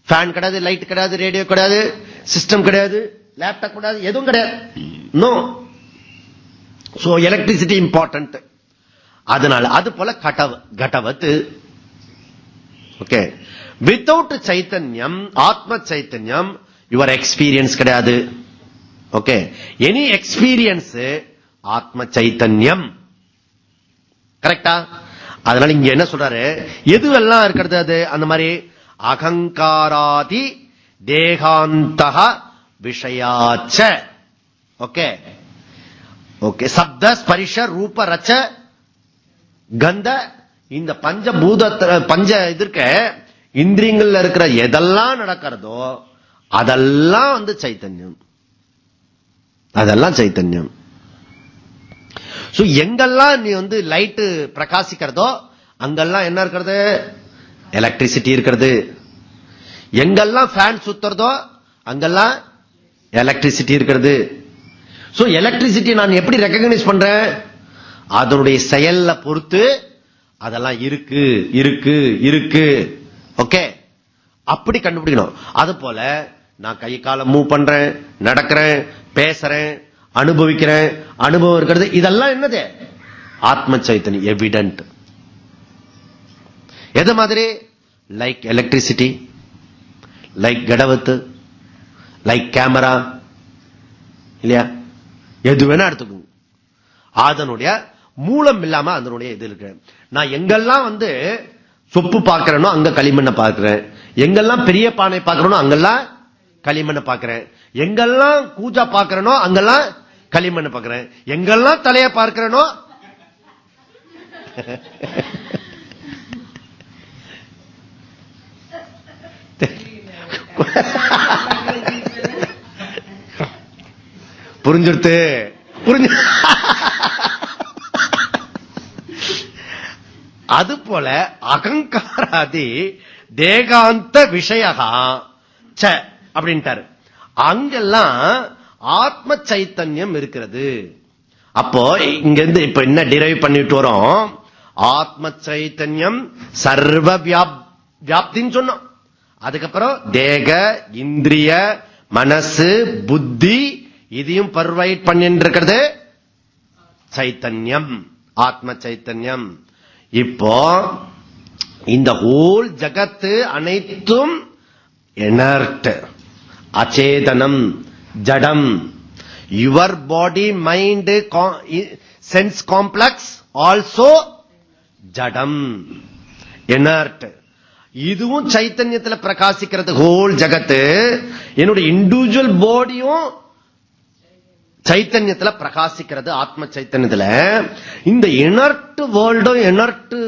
ஃபேன் கிடையாது, லைட் கிடையாது, ரேடியோ கிடையாது, சிஸ்டம் கிடையாது, லேப்டாப் கிடையாது, எதுவும் கிடையாது. நோ. So electricity important. அதனால அது போல கடவத்து. ஓகே, வித்தவுட் சைத்தன்யம், ஆத்ம சைத்தன்யம், யுவர் எக்ஸ்பீரியன்ஸ் கிடையாது. ஓகே, எனி எக்ஸ்பீரியன்ஸ் ஆத்ம சைத்தன்யம். கரெக்டா? அதனால இங்க என்ன சொல்றாரு? எதுவெல்லாம் இருக்கிறது அது? அந்த மாதிரி அகங்காராதி தேகாந்தக விஷயாச்ச. ஓகே ஓகே, சப்த ஸ்பரிஷ ரூப ரச்ச கந்த, இந்த பஞ்சபூத பஞ்ச இது இருக்க, இந்திரியங்கள்ல இருக்கிற எதெல்லாம் நடக்கிறதோ அதெல்லாம் சைத்தன்யம், அதெல்லாம் சைத்தன்யம். எங்கெல்லாம் நீ லைட்டு பிரகாசிக்கிறதோ அங்கெல்லாம் என்ன இருக்கிறது? எலக்ட்ரிசிட்டி இருக்கிறது. எங்கெல்லாம் ஃபேன் சுத்துறதோ அங்கெல்லாம் எலக்ட்ரிசிட்டி இருக்கிறது. எலக்ட்ரிசிட்டி நான் எப்படி ரெகக்னைஸ் பண்றேன்? அதனுடைய செயல்ல பொறுத்து அதெல்லாம் இருக்கு இருக்கு இருக்கு. ஓகே, அப்படி கண்டுபிடிக்கணும். அது போல நான் கை காலை மூவ் பண்றேன், நடக்கிறேன், பேசுறேன், அனுபவிக்கிறேன், அனுபவம் இருக்கிறது, இதெல்லாம் என்னது? ஆத்ம சைத்தன்யம் எவிடென்ட். எது மாதிரி? லைக் எலக்ட்ரிசிட்டி, லைக் கடவத்து, லைக் கேமரா, இல்லையா? எது வேணா எடுத்துக்கோங்க. அதனுடைய மூலம் இல்லாம அதனுடைய இது இருக்கு. நான் எங்கெல்லாம் சொப்பு பார்க்கிறேனோ அங்க களிமண்ணை பார்க்கிறேன், எங்கெல்லாம் பெரிய பானை பார்க்கிறேனோ அங்கெல்லாம் களிமண்ணை பார்க்கிறேன், எங்கெல்லாம் கூஜா பார்க்கிறேனோ அங்கெல்லாம் களிமண்ணை பார்க்கிறேன், எங்கெல்லாம் தலைய பார்க்கிறேனோ புரிஞ்சுடுத்து, புரிஞ்சு. அது போல அகங்காராதி தேகாந்த விஷயகா ச அப்படின்ட்டாரு. அங்கெல்லாம் ஆத்ம சைத்தன்யம் இருக்கிறது. அப்போ இங்க இருந்து இப்ப என்ன டிரைவ் பண்ணிட்டு வரோம்? ஆத்ம சைத்தன்யம் சர்வ வியாப்தின்னு சொன்னோம். அதுக்கப்புறம் தேக, இந்திரிய, மனசு, புத்தி இதையும் பர்வைட் பண்ணிட்டு இருக்கிறது சைத்தன்யம், ஆத்ம சைத்தன்யம். இப்போ இந்த ஹோல் ஜகத்து அனைத்தும் எனர்ட், அச்சேதனம், ஜடம். Your body, mind, sense complex also ஜடம், எனர்ட். இதுவும் சைத்தன்யத்தில் பிரகாசிக்கிறது. ஹோல் ஜகத்து, என்னுடைய இண்டிவிஜுவல் பாடியும் சைத்தன்யத்தில் பிரகாசிக்கிறது, ஆத்ம சைத்தன்யத்தில். இந்த எனர்ட் வேர்ல்டும் எனர்ட்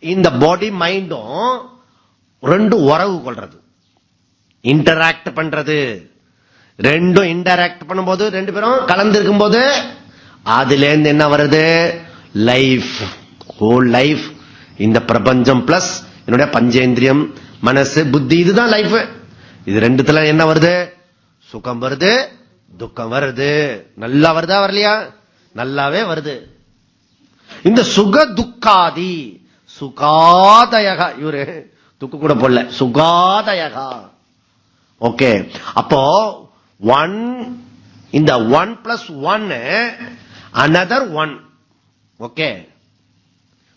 இந்த பாடி மைண்டும் ரெண்டும் உறவு கொள்றது, இன்டராக்ட் பண்றது. ரெண்டும் இன்டராக்ட் பண்ணும்போது, ரெண்டு பேரும் கலந்து இருக்கும் போது அதுல இருந்து என்ன வருது? Life, whole life. இந்த பிரபஞ்சம் பிளஸ் என்னுடைய பஞ்சேந்திரியம், மனசு, புத்தி, இதுதான் லைஃப். இது ரெண்டுத்துல என்ன வருது? சுகம் வருது, துக்கம் வருது. நல்லா வருதா வரலையா? நல்லாவே வருது. இந்த சுக துக்காதி சுகாதயகா, இவரு துக்கு கூட போடல, சுகாதயகா. ஓகே, அப்போ ஒன், இந்த 1+1 another 1. ஓகே,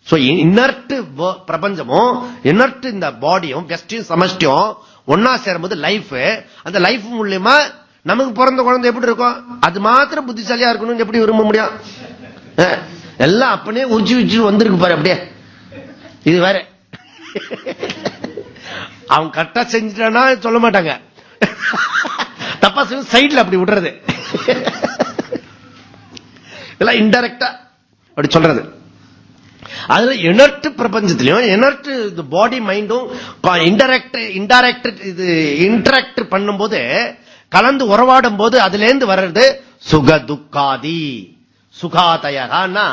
சோ இன்னர்ட் பிரபஞ்சமும் இன்னர்ட் இந்த பாடியும் வெஸ்டியும் சமஷ்டியும் ஒன்னா சேரும்போது லைஃப். அந்த லைஃப் மூலியமா நமக்கு பிறந்த குழந்தை எப்படி இருக்கும்? அது மாத்திரம் புத்திசாலியா இருக்கணும்னு எப்படி விரும்ப முடியும்? எல்லாம் அப்படியே உச்சி உச்சி வந்திருக்கு பாரு. அப்படியே இது வேற. அவன் கரெக்டா செஞ்சுட்டானா சொல்ல மாட்டாங்க, தப்பா சைட்ல அப்படி விடுறது, எல்லாம் இன்டைரக்டா அப்படி சொல்றது. அதுல எனர்ட் பிரபஞ்சத்திலையும் எனர்ட் பாடி மைண்டும் இன்டைரக்ட் இது இன்டராக்ட் பண்ணும்போது, கலந்து உறவாடும் போது அதுல இருந்து வர்றது சுக துக்காதி. சுகாதயகான்னா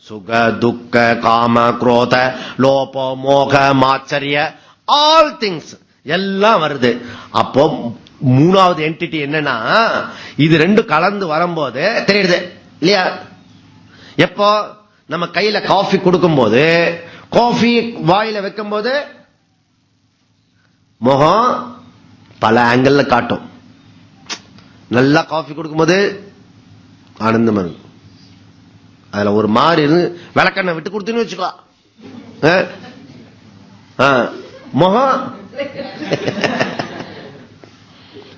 சுக துக்க காம குரோத லோப மோக மாச்சரிய ஆல் திங்ஸ் எல்லாம் வருது. அப்போ மூணாவது என்டிட்டி என்னன்னா, இது ரெண்டு கலந்து வரும்போது தெரியுது இல்லையா? எப்போ நம்ம கையில காஃபி கொடுக்கும் போது, காஃபி வாயில வைக்கும் போது முகம் பல ஆங்கிள் காட்டும். நல்லா காஃபி கொடுக்கும் போது ஆனந்தமா இருக்கும். அதுல ஒரு மாதிரி விளக்கண்ணை விட்டு கொடுத்துன்னு வச்சுக்கோ, முகம்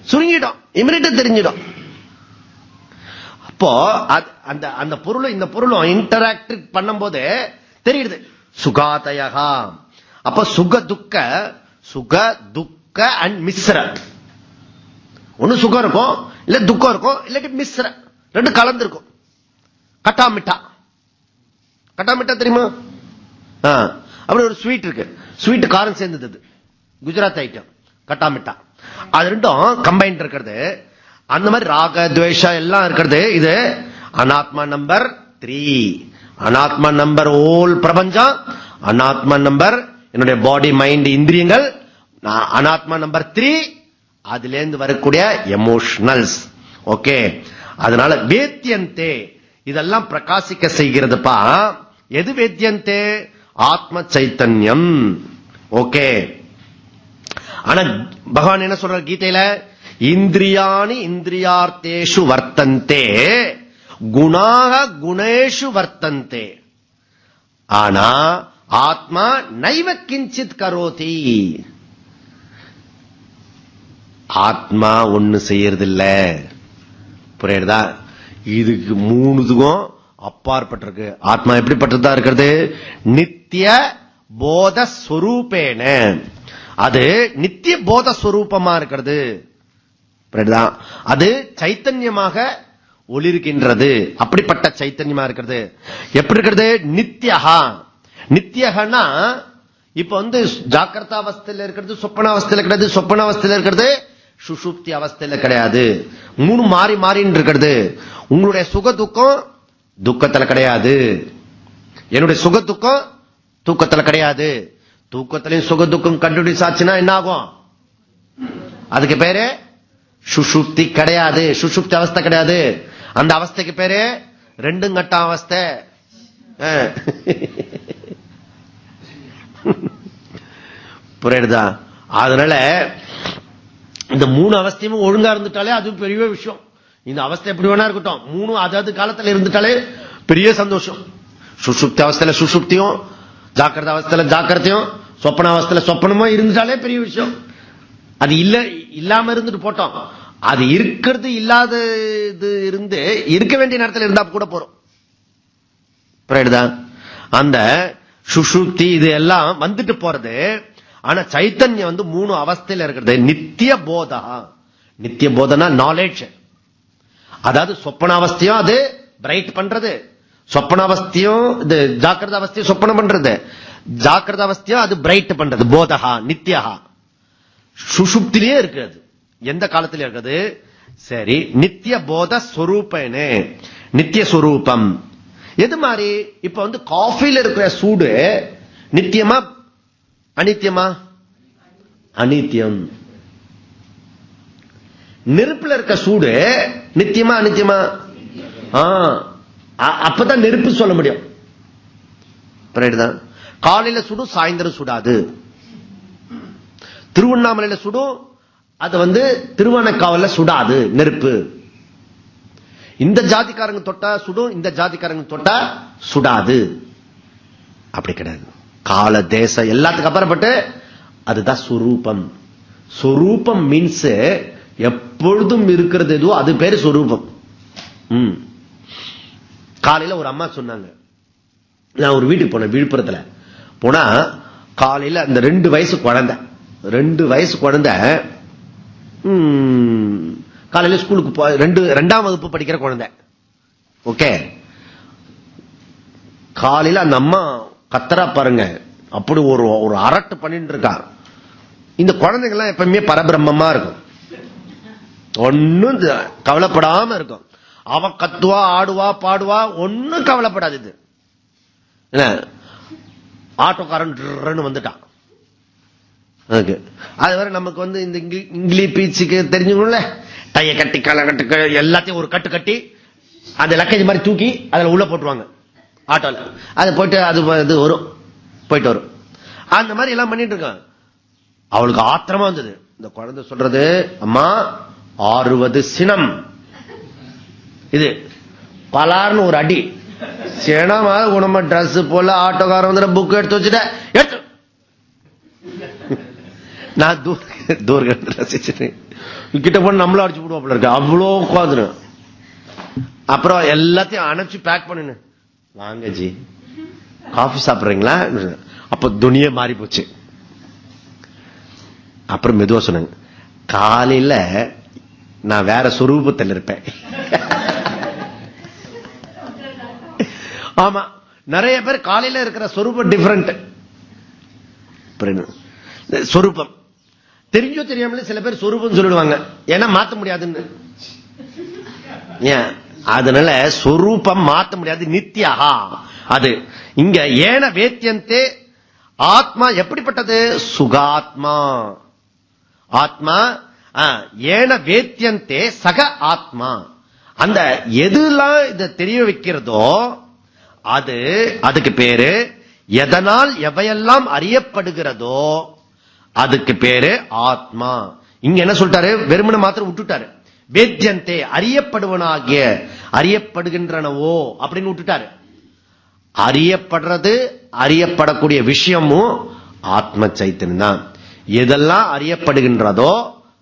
சுருங்கிடும், இமிடியேட்டா தெரிஞ்சிடும். அப்போ அந்த பொருளும் இந்த பொருளும் இன்டராக்ட் பண்ணும் போது தெரியுது சுகாதயகா. அப்ப சுக துக்க அண்ட் மிஸ்ர. ஒண்ணு சுகம் இருக்கும், இல்ல துக்கம் இருக்கும், இல்லாட்டி மிஸ்ர, ரெண்டு கலந்து இருக்கும். கட்டாமிட்டா, கட்டாமிட்டா தெரியுமா? அப்படி ஒரு ஸ்வீட் இருக்கு, ஸ்வீட் காரம் சேர்ந்தது. குஜராத் ஐட்டம், கட்டாமிட்டா. அது ரெண்டும் கம்பைன்ட் இருக்கிறது. அந்த மாதிரி ராக துவேஷா எல்லாம் இருக்கிறது. இது அனாத்மா நம்பர் 3. அனாத்மா நம்பர் ஓல் பிரபஞ்சம், அனாத்மா நம்பர் என்னுடைய பாடி மைண்ட் இந்திரியங்கள், அனாத்மா நம்பர் 3 அதுல இருந்து வரக்கூடிய எமோஷனல்ஸ். ஓகே, அதனால வேத்தியந்தே இதெல்லாம் பிரகாசிக்க செய்கிறதுப்பா. எது வேத்தியந்தே? ஆத்ம சைத்தன்யம். ஓகே, ஆனா பகவான் என்ன சொல்ற கீதையில? இந்திரியாணி இந்திரியார்த்தேஷு வர்த்தந்தே குணாக குணேஷு வர்த்தந்தே. ஆனா ஆத்மா நைவ கிஞ்சித் கரோதி. ஆத்மா ஒண்ணு செய்யறதில்ல. புரியுதா? இதுக்கு 3த்துக்கும் அப்பாற்பட்டிருக்கு. ஆத்மா எப்படிப்பட்டதா இருக்கிறது? நித்திய போத ஸ்வரூபேன. அது நித்திய போத ஸ்வரூபமா இருக்கிறது. புரியுதா? அது சைத்தன்யமாக ஒளிர்கின்றது. அப்படிப்பட்ட சைத்தன்யமா இருக்கிறது. எப்படி இருக்கிறது? நித்தியஹா. நித்தியகனா இப்ப ஜாக்கிரத அவஸ்தையில இருக்கிறது, சொப்பனாவஸ்தையில கிடையாது. சொப்பனாவஸ்தையில இருக்கிறது சுஷுப்தி அவஸ்தையில கிடையாது. 3 மாறி மாறின்னு இருக்கிறது. உங்களுடைய சுக துக்கம் துக்கத்துல கிடையாது. என்னுடைய சுக துக்கம் தூக்கத்துல கிடையாது. தூக்கத்திலையும் சுக துக்கம் கண்டுபிடிச்சு ஆச்சுன்னா என்ன ஆகும்? அதுக்கு பேரு சுஷுப்தி கிடையாது. சுஷுப்தி அவஸ்தை கிடையாது. அந்த அவஸ்தைக்கு பேரு 2 கட்ட அவஸ்தை. புரியுதா? அதனால இந்த 3 அவஸ்தையும் ஒழுங்கா இருந்துட்டாலே அது பெரிய விஷயம். இந்த அவஸ்தை எப்படி வேணா இருக்கட்டும், 3 அதாவது காலத்துல இருந்துட்டாலே பெரிய சந்தோஷம். சுஷுப்தி அவஸ்தையில சுஷுப்தியும், ஜாக்கிரத அவஸ்தையில ஜாக்கிரதையும், சொப்பன அவஸ்தையில சொப்பனமும் இருந்துட்டாலே பெரிய விஷயம். அது இல்லாம இருந்துட்டு போட்டோம். அது இருக்கிறது இல்லாத இருந்து இருக்க வேண்டிய நேரத்தில் இருந்தா கூட போறோம். புரியுதா? அந்த சுஷுப்தி இது எல்லாம் வந்துட்டு போறது. ஆனா சைத்தன்யம் 3 அவஸ்தையில இருக்கிறது. நித்திய போதா. நித்திய போதனா நாலேஜ். அதாவது சொப்பனாவஸ்தையும் அது பிரைட் பண்றது, சொப்பனாவஸ்தையும் இது ஜாக்கிரத அவஸ்தையும் சொப்பனம் பண்றது, ஜாக்கிரத அவஸ்தையும் அது பிரைட் பண்றது. போதகா நித்தியஹா. சுஷுப்திலேயே இருக்கிறது. எந்த காலத்திலே இருக்குது? சரி, நித்திய போத ஸ்வரூபனே, நித்திய ஸ்வரூபம். எது மாதிரி? இப்ப காஃபில இருக்கிற சூடு நித்தியமா அனித்தியமா? அனித்தியம். நெருப்புல இருக்க சூடு நித்தியமா அனித்தியமா? அப்பதான் நெருப்பு சொல்ல முடியும். காலையில சுடும், சாயந்தரம் சுடாது. திருவண்ணாமலையில சுடும், அது திருவண்ணக்காவல்ல சுடாது நெருப்பு. இந்த ஜாதிக்காரங்க தொட்டா சுடும், இந்த ஜாதிக்காரங்க தொட்டா சுடாது. அப்படி கிடையாது. கால தேசம் எல்லாத்துக்கும் அப்புறப்பட்டு அதுதான் சொரூபம். சொரூபம் மீன்ஸ் எப்பொழுதும் இருக்கிறது எதுவோ அது பேரு சொரூபம். காலையில ஒரு அம்மா சொன்னாங்க, நான் ஒரு வீட்டுக்கு போனேன் விழுப்புரத்துல. போனா காலையில அந்த 2 வயசு குழந்தை, 2 வயசு குழந்தை காலையில ஸ்கூலுக்கு 2ஆம் வகுப்பு படிக்கிற குழந்தை. ஓகே, காலையில அந்த அம்மா கத்தரா பாருங்க, அப்படி ஒரு அரட்டு பண்ணிட்டு இருக்கா. இந்த குழந்தைங்கெல்லாம் எப்பவுமே பரபிரம்மமா இருக்கும், ஒன்னும் கவலைப்படாம இருக்கும். அவ கத்துவா, ஆடுவா, பாடுவா, ஒன்னும் கவலைப்படாது. இது ஆட்டோக்காரன் வந்துட்டான். அது வரை நமக்கு இந்த இங்கிலீஷ் பீச்சுக்கு தெரிஞ்சுக்கணும்ல, டைய கட்டி களை கட்டு எல்லாத்தையும் ஒரு கட்டு கட்டி அந்த லக்கேஜ் மாதிரி தூக்கி அதுல உள்ள போட்டுருவாங்க ஆட்டோல. அது போயிட்டு அது வரும், போயிட்டு வரும். அந்த மாதிரி எல்லாம் பண்ணிட்டு இருக்கான். அவளுக்கு ஆத்திரமா வந்தது. இந்த குழந்தை சொல்றது, அம்மா 60 சினம், இது பலார்னு ஒரு அடி சேனமா குணமா டிரஸ் போல ஆட்டோக்காரன் வந்து புக் எடுத்து வச்சுட்ட எடுத்து. நான் தூர்கிட்ட ரசிச்சுட்டேன். கிட்ட போன நம்மளும் அடிச்சு போடுவாப்புல இருக்கு, அவ்வளோ உட்காந்துரு. அப்புறம் எல்லாத்தையும் அணைச்சு பேக் பண்ணு. வாங்க ஜி, காஃபி சாப்பிடுறீங்களா? அப்ப துணியே மாறி போச்சு. அப்புறம் மெதுவா சொன்னாங்க, காலையில நான் வேற சொரூபத்தில் இருப்பேன். ஆமா, நிறைய பேர் காலையில இருக்கிற சொரூபம் டிஃபரெண்ட். சொரூபம் தெரிஞ்சோ தெரியாமலே சில பேர் சொரூபம் சொல்லிடுவாங்க, ஏன்னா மாத்த முடியாதுன்னு. அதனால சொரூபம் மாத்த முடியாது, நித்யஹா அது. இங்க ஏன வேத்தியந்தே ஆத்மா எப்படிப்பட்டது? சுகாத்மா. ஆத்மா ஏன வேத்தியந்தே சக ஆத்மா. அந்த எதுலாம் இத தெரிய வைக்கிறதோ அது, அதுக்கு பேரு, எதனால் எவையெல்லாம் அறியப்படுகிறதோ அதுக்கு பேரு ஆத்மா. இங்க என்ன சொல்லிட்டாரு? வெறுமனை மாத்திரம் விட்டுட்டாரு. வேத்தியந்தே அறியப்படுவனாகிய, அறியப்படுகின்றனவோ அப்படின்னு விட்டுட்டாரு. அறியப்படுறது, அறியப்படக்கூடிய விஷயமும் ஆத்ம சைத்தன்யம் தான். எதெல்லாம் அறியப்படுகின்றதோ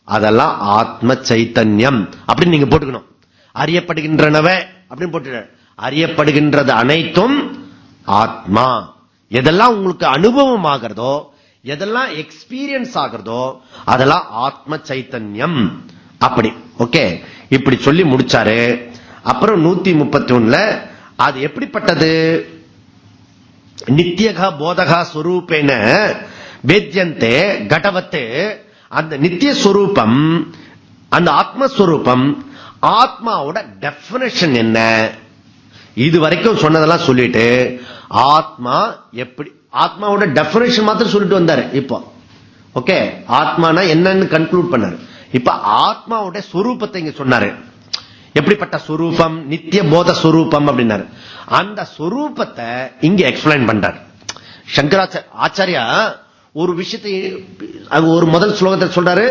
அதெல்லாம் ஆத்ம சைத்தன்யம் அப்படின்னு நீங்க போட்டுக்கணும். அறியப்படுகின்றனவ அப்படின்னு போட்டு, அறியப்படுகின்றது அனைத்தும் ஆத்மா. எதெல்லாம் உங்களுக்கு அனுபவம் ஆகிறதோ, எதெல்லாம் எக்ஸ்பீரியன்ஸ் ஆகிறதோ அதெல்லாம் ஆத்ம சைத்தன்யம் அப்படி. ஓகே, இப்படி சொல்லி முடிச்சாரு. அப்புறம் 131 அது எப்படிப்பட்டது? நித்யகா போதகா ஸ்வரூபேன வேத்யந்தே கடவத்து. அந்த நித்திய ஸ்வரூபம், அந்த ஆத்மஸ்வரூபம், ஆத்மாவோட டெபினிஷன் என்ன? இது வரைக்கும் சொன்னதெல்லாம் சொல்லிட்டு ஆத்மா எப்படி, ஆத்மாவோட டெபினிஷன் மாத்திரம் சொல்லிட்டு வந்தாரு. இப்போ ஓகே, ஆத்மானா என்னன்னு கன்க்ளூட் பண்ணாரு. இப்ப ஆத்மாவோட ஸ்வரூபத்தை இங்க சொன்னாரு. எப்படிப்பட்ட ஸ்வரூபம்? நித்திய போத ஸ்வரூபம் அப்படின்னாரு. அந்த ஸ்வரூபத்தை இங்க எக்ஸ்பிளைன் பண்றார் ஆச்சாரியா. ஒரு விஷயத்தை ஒரு முதல் ஸ்லோகத்தை சொல்றாரு,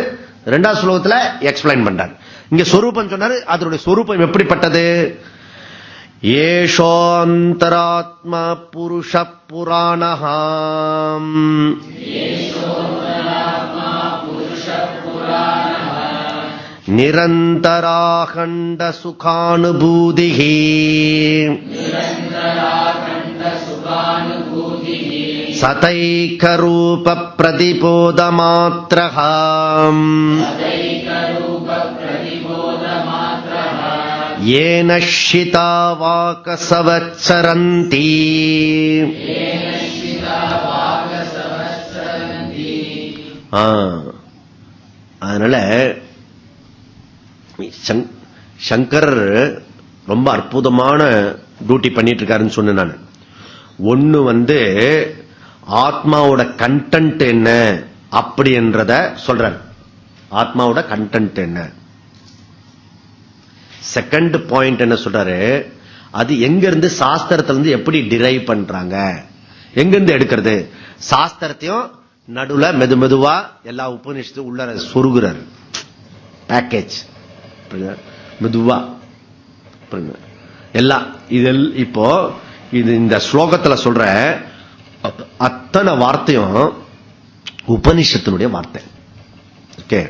இரண்டாவது ஸ்லோகத்துல எக்ஸ்பிளைன் பண்றாரு. இங்க ஸ்வரூபம் சொன்னாரு, அதனுடைய ஸ்வரூபம் எப்படிப்பட்டது? ஏஷோந்தராத்மா புருஷ புராணஹாம் நிரந்தராகண்ட சுகானுபூதிஹி சதைகரூப பிரதிபோத மாத்ரஹாம் ஏன ஷிதா வாகசவச்சரந்தி. அதனால சங்கரர் ரொம்ப அற்புதமான டியூட்டி பண்ணிட்டு இருக்காருன்னு சொன்னேன் நான். ஒண்ணு ஆத்மாவோட கண்டென்ட் என்ன அப்படி என்றத சொல்றாரு. ஆத்மாவோட கண்டென்ட் என்ன. செகண்ட் பாயிண்ட் என்ன சொல்றாரு? அது எங்க இருந்து, சாஸ்திரத்துல இருந்து எப்படி டிரைவ் பண்றாங்க, எங்க இருந்து எடுக்கிறது. சாஸ்திரத்தையும் நடுவுல மெது மெதுவா எல்லா உபநிஷத்து உள்ள சொருகுறாரு. பேக்கேஜ் மெதுவா எல்லாம். இதில் இப்போ இது இந்த ஸ்லோகத்துல சொல்ற அத்தனை வார்த்தையும் உபநிஷத்தினுடைய வார்த்தை. ஓகே,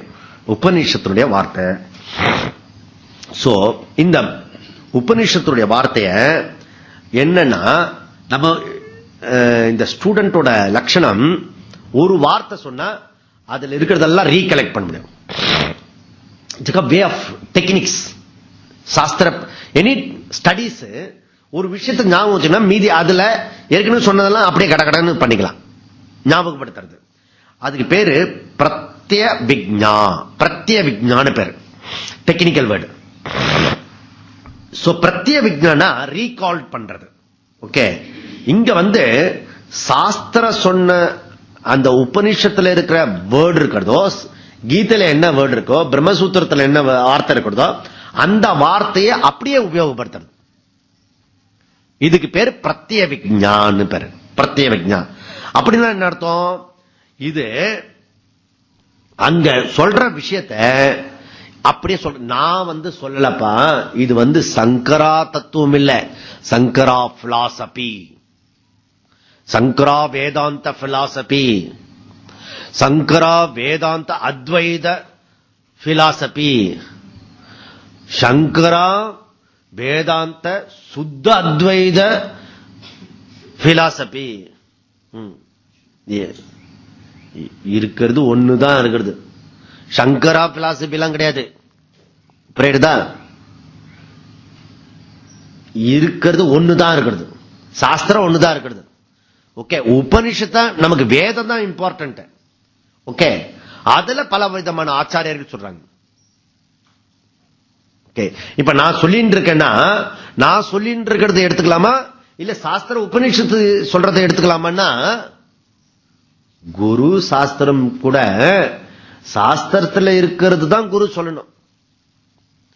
உபநிஷத்தினுடைய வார்த்தை. சோ இந்த உபநிஷத்துடைய வார்த்தைய என்னன்னா, நம்ம இந்த ஸ்டூடெண்டோட லட்சணம், ஒரு வார்த்தை சொன்னா அதுல இருக்கிறதெல்லாம் ரீகலெக்ட் பண்ண முடியும். Way of techniques. சாஸ்திர எனி ஸ்டடிஸ் ஒரு விஷயத்தை ஞாபகம் வச்சுன்னா மீதி அதுல ஏற்கனவே சொன்னதெல்லாம் அப்படியே கடகடன்னு பண்ணிக்கலாம். ஞாபகப்படுத்துறது அதுக்கு பேரு பிரத்ய விக்ஞா. பிரத்ய விக்ஞான பேரு, டெக்னிக்கல் வேர்டு. சோ பிரத்ய விக்ஞானா ரீகால் பண்றது. ஓகே, இங்க சாஸ்திர சொன்ன அந்த உபநிஷத்துல இருக்கிற வேர்டு இருக்கிறதோ, கீதையில என்ன வேர்டு இருக்கோ, பிரம்மசூத்திரத்துல என்ன வார்த்தை இருக்கிறதோ, அந்த வார்த்தையை அப்படியே உபயோகப்படுத்துறது. இதுக்கு பேரு பிரத்ய விக்ஞான்னு பேரு. பிரத்ய விக்ஞா அப்படின்னா என்ன அர்த்தம்? இது அங்க சொல்ற விஷயத்த அப்படியே சொல்ற. நான் சொல்லலப்பா, இது சங்கரா தத்துவம் இல்ல, சங்கரா பிலாசபி, சங்கரா வேதாந்த பிலாசபி, சங்கரா வேதாந்த அத்வைத பிலாசபி, சங்கரா வேதாந்த சுத்த அத்வைத பிலாசபி. இருக்கிறது ஒண்ணுதான் இருக்கிறது. சங்கரா பிலாசபி எல்லாம் கிடையாது. புரியுதா? இருக்கிறது ஒண்ணுதான் இருக்கிறது. சாஸ்திரம் ஒண்ணுதான் இருக்கிறது. ஓகே, உபனிஷத்தை நமக்கு வேதம் தான் இம்பார்ட்டன்ட். ஓகே, அதுல பல விதமான ஆச்சாரியர்கள் சொல்றாங்க. இப்ப நான் சொல்லிட்டு இருக்கேன்னா, நான் சொல்லிட்டு இருக்கிறத எடுத்துக்கலாமா இல்ல சாஸ்திர உபநிஷத்து சொல்றதை எடுத்துக்கலாமா? குரு சாஸ்திரம் கூட சாஸ்திரத்துல இருக்கிறது தான் குரு சொல்லணும்.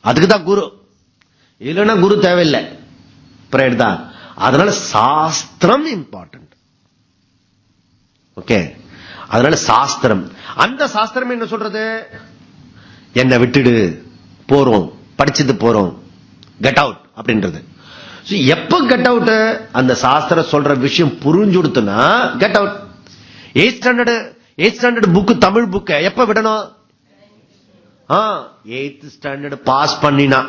அதுக்குதான் குரு, இல்லைன்னா குரு தேவையில்லை. அதனால சாஸ்திரம் இம்பார்ட்டன்ட். ஓகே, அதனால சாஸ்திரம், அந்த சாஸ்திரம் என்ன சொல்றது? என்ன விட்டுடு, போறோம், படிச்சது போறோம், கெட் அவுட் அப்படின்றது. எப்ப கெட் அவுட்? அந்த சாஸ்திரம் சொல்ற விஷயம் புரிஞ்சுடுத்துனா get out. 8th standard book, தமிழ் புக் எப்ப விடணும்? 8th ஸ்டாண்டர்ட் பாஸ் பண்ணினா.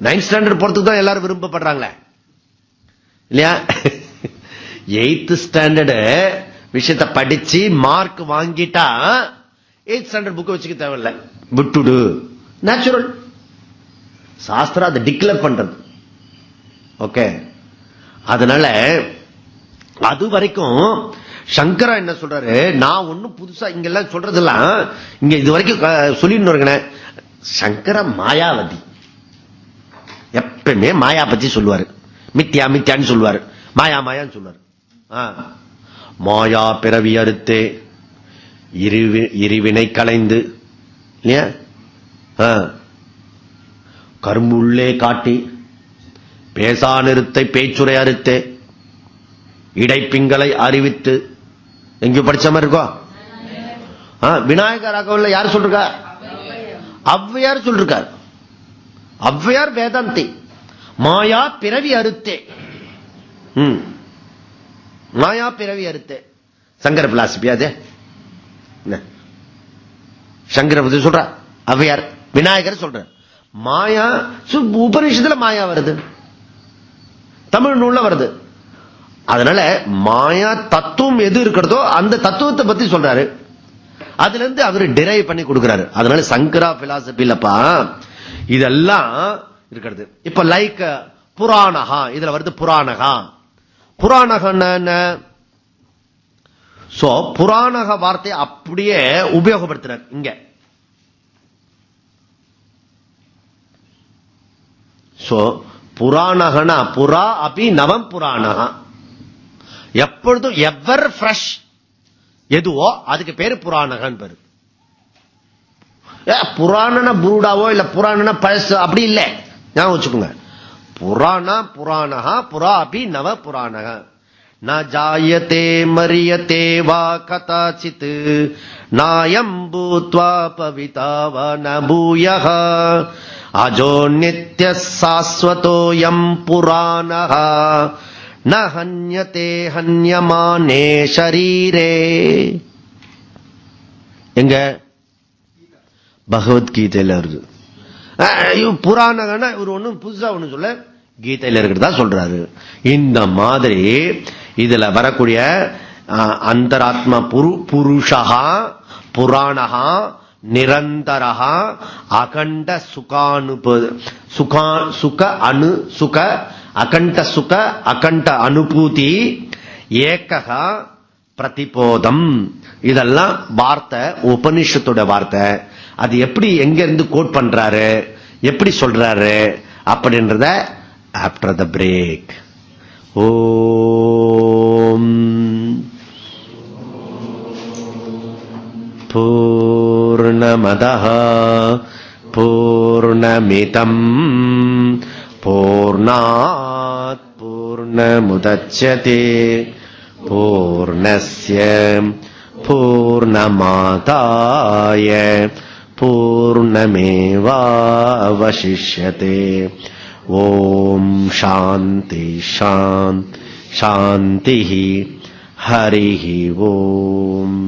9th ஸ்டாண்டர்ட் போறதுக்கு தான் எல்லாரும் விரும்பப்படுறாங்களே இல்லையா? 8th ஸ்டாண்டர்ட் விஷயத்தை படிச்சு மார்க் வாங்கிட்டா 8th ஸ்டாண்டர்ட் புக் வச்சுக்க தேவையில்லை, விட்டுடு. நேச்சுரல். சாஸ்திரம் அதை டிக்ளேர் பண்றது. ஓகே, அதனால அது வரைக்கும் சங்கரா என்ன சொல்றாரு, நான் ஒன்னும் புதுசா இங்கெல்லாம் சொல்றதெல்லாம் இங்க இது வரைக்கும் சொல்லிட்டு சங்கர மாயாவதி. எப்பவுமே மாயா பத்தி சொல்லுவாரு, மித்யா மித்யான்னு சொல்லுவாரு, மாயா மாயான்னு சொல்லுவாரு. மாயா பிறவி அறுத்தே இருவினை களைந்து இல்லையா, கரும்புள்ளே காட்டி பேசா நிறுத்தை பேச்சுரை அறுத்தே இடைப்பிங்களை அறிவித்து. எங்கேயும் படிச்ச மாதிரி இருக்கோ? விநாயகர் ராகவல்ல யார் சொல்றா? ஔவையார் சொல்றார். ஔவையார் வேதாந்தி. மாயா பிறவி அறுத்தே, மாயா பிறவி அறுத்தே சங்கர பிலாசபி. அது சங்கர பத்தி சொல்ற ஔவையார், விநாயகர் சொல்ற. மாயா உபநிஷத்துல மாயா வருது, தமிழ் நூல்ல வருது. அதனால மாயா தத்துவம் எது இருக்கிறதோ அந்த தத்துவத்தை பத்தி சொல்றாரு, அதுல இருந்து அவரு டிரைவ் பண்ணி கொடுக்கிறாரு. அதனால சங்கரா பிலாசபிலப்பா இதெல்லாம் இருக்கிறது. இப்ப லைக் புராணகா, இதுல வருது புராணகா. புராணகன்னு புராணக வார்த்தையை அப்படியே உபயோகப்படுத்துறார் இங்க. புராணகனா புரா அபி நவம் புராணகா. எப்பொழுதும் எவர் ஃப்ரெஷ் எதுவோ அதுக்கு பேரு புராணகன் பேரு. புராணன புருடாவோ இல்ல புராணன பழசு அப்படி இல்ல, ஞாபகம் வச்சுக்கோங்க. புராணா புராணகா புரா அபி நவ புராணக. ந ஜாயதே மரியதே வா கதாசித் நாயம் பூத்வா பவிதாவ ந பூயஹ அஜோ நித்ய சாஸ்வதோயம் புராணஹ ந ஹன்யதே ஹன்யமானே ஷரீரே. எங்க பகவத்கீதையில வருது. புராணகனா இவர் ஒன்னும் புதுசா ஒண்ணு சொல்ல, கீதையில இருக்கிறதா சொல்றாரு. இந்த மாதிரி இதுல வரக்கூடிய அந்தராத்மா புருஷா புராணஹா நிரந்தரஹா அகண்ட சுக அணு சுக அகண்ட சுக அகண்ட அனுபூதி ஏகஹா பிரதிபோதம். இதெல்லாம் வார்த்தை, உபனிஷத்தோட வார்த்தை. அது எப்படி எங்க இருந்து கோட் பண்றாரு, எப்படி சொல்றாரு அப்படின்றத ஆஃப்டர் த பிரேக். ஓம் பூர்ணமதః பூர்ணமிதம் பூர்ணாத் பூர்ணமுதச்யதே பூர்ணஸ்ய பூர்ணமாதாய பூர்ணமேவாவசிஷ்யதே. ஓம் சாந்தி சாந்தி சாந்தி. ஹரி ஓம்.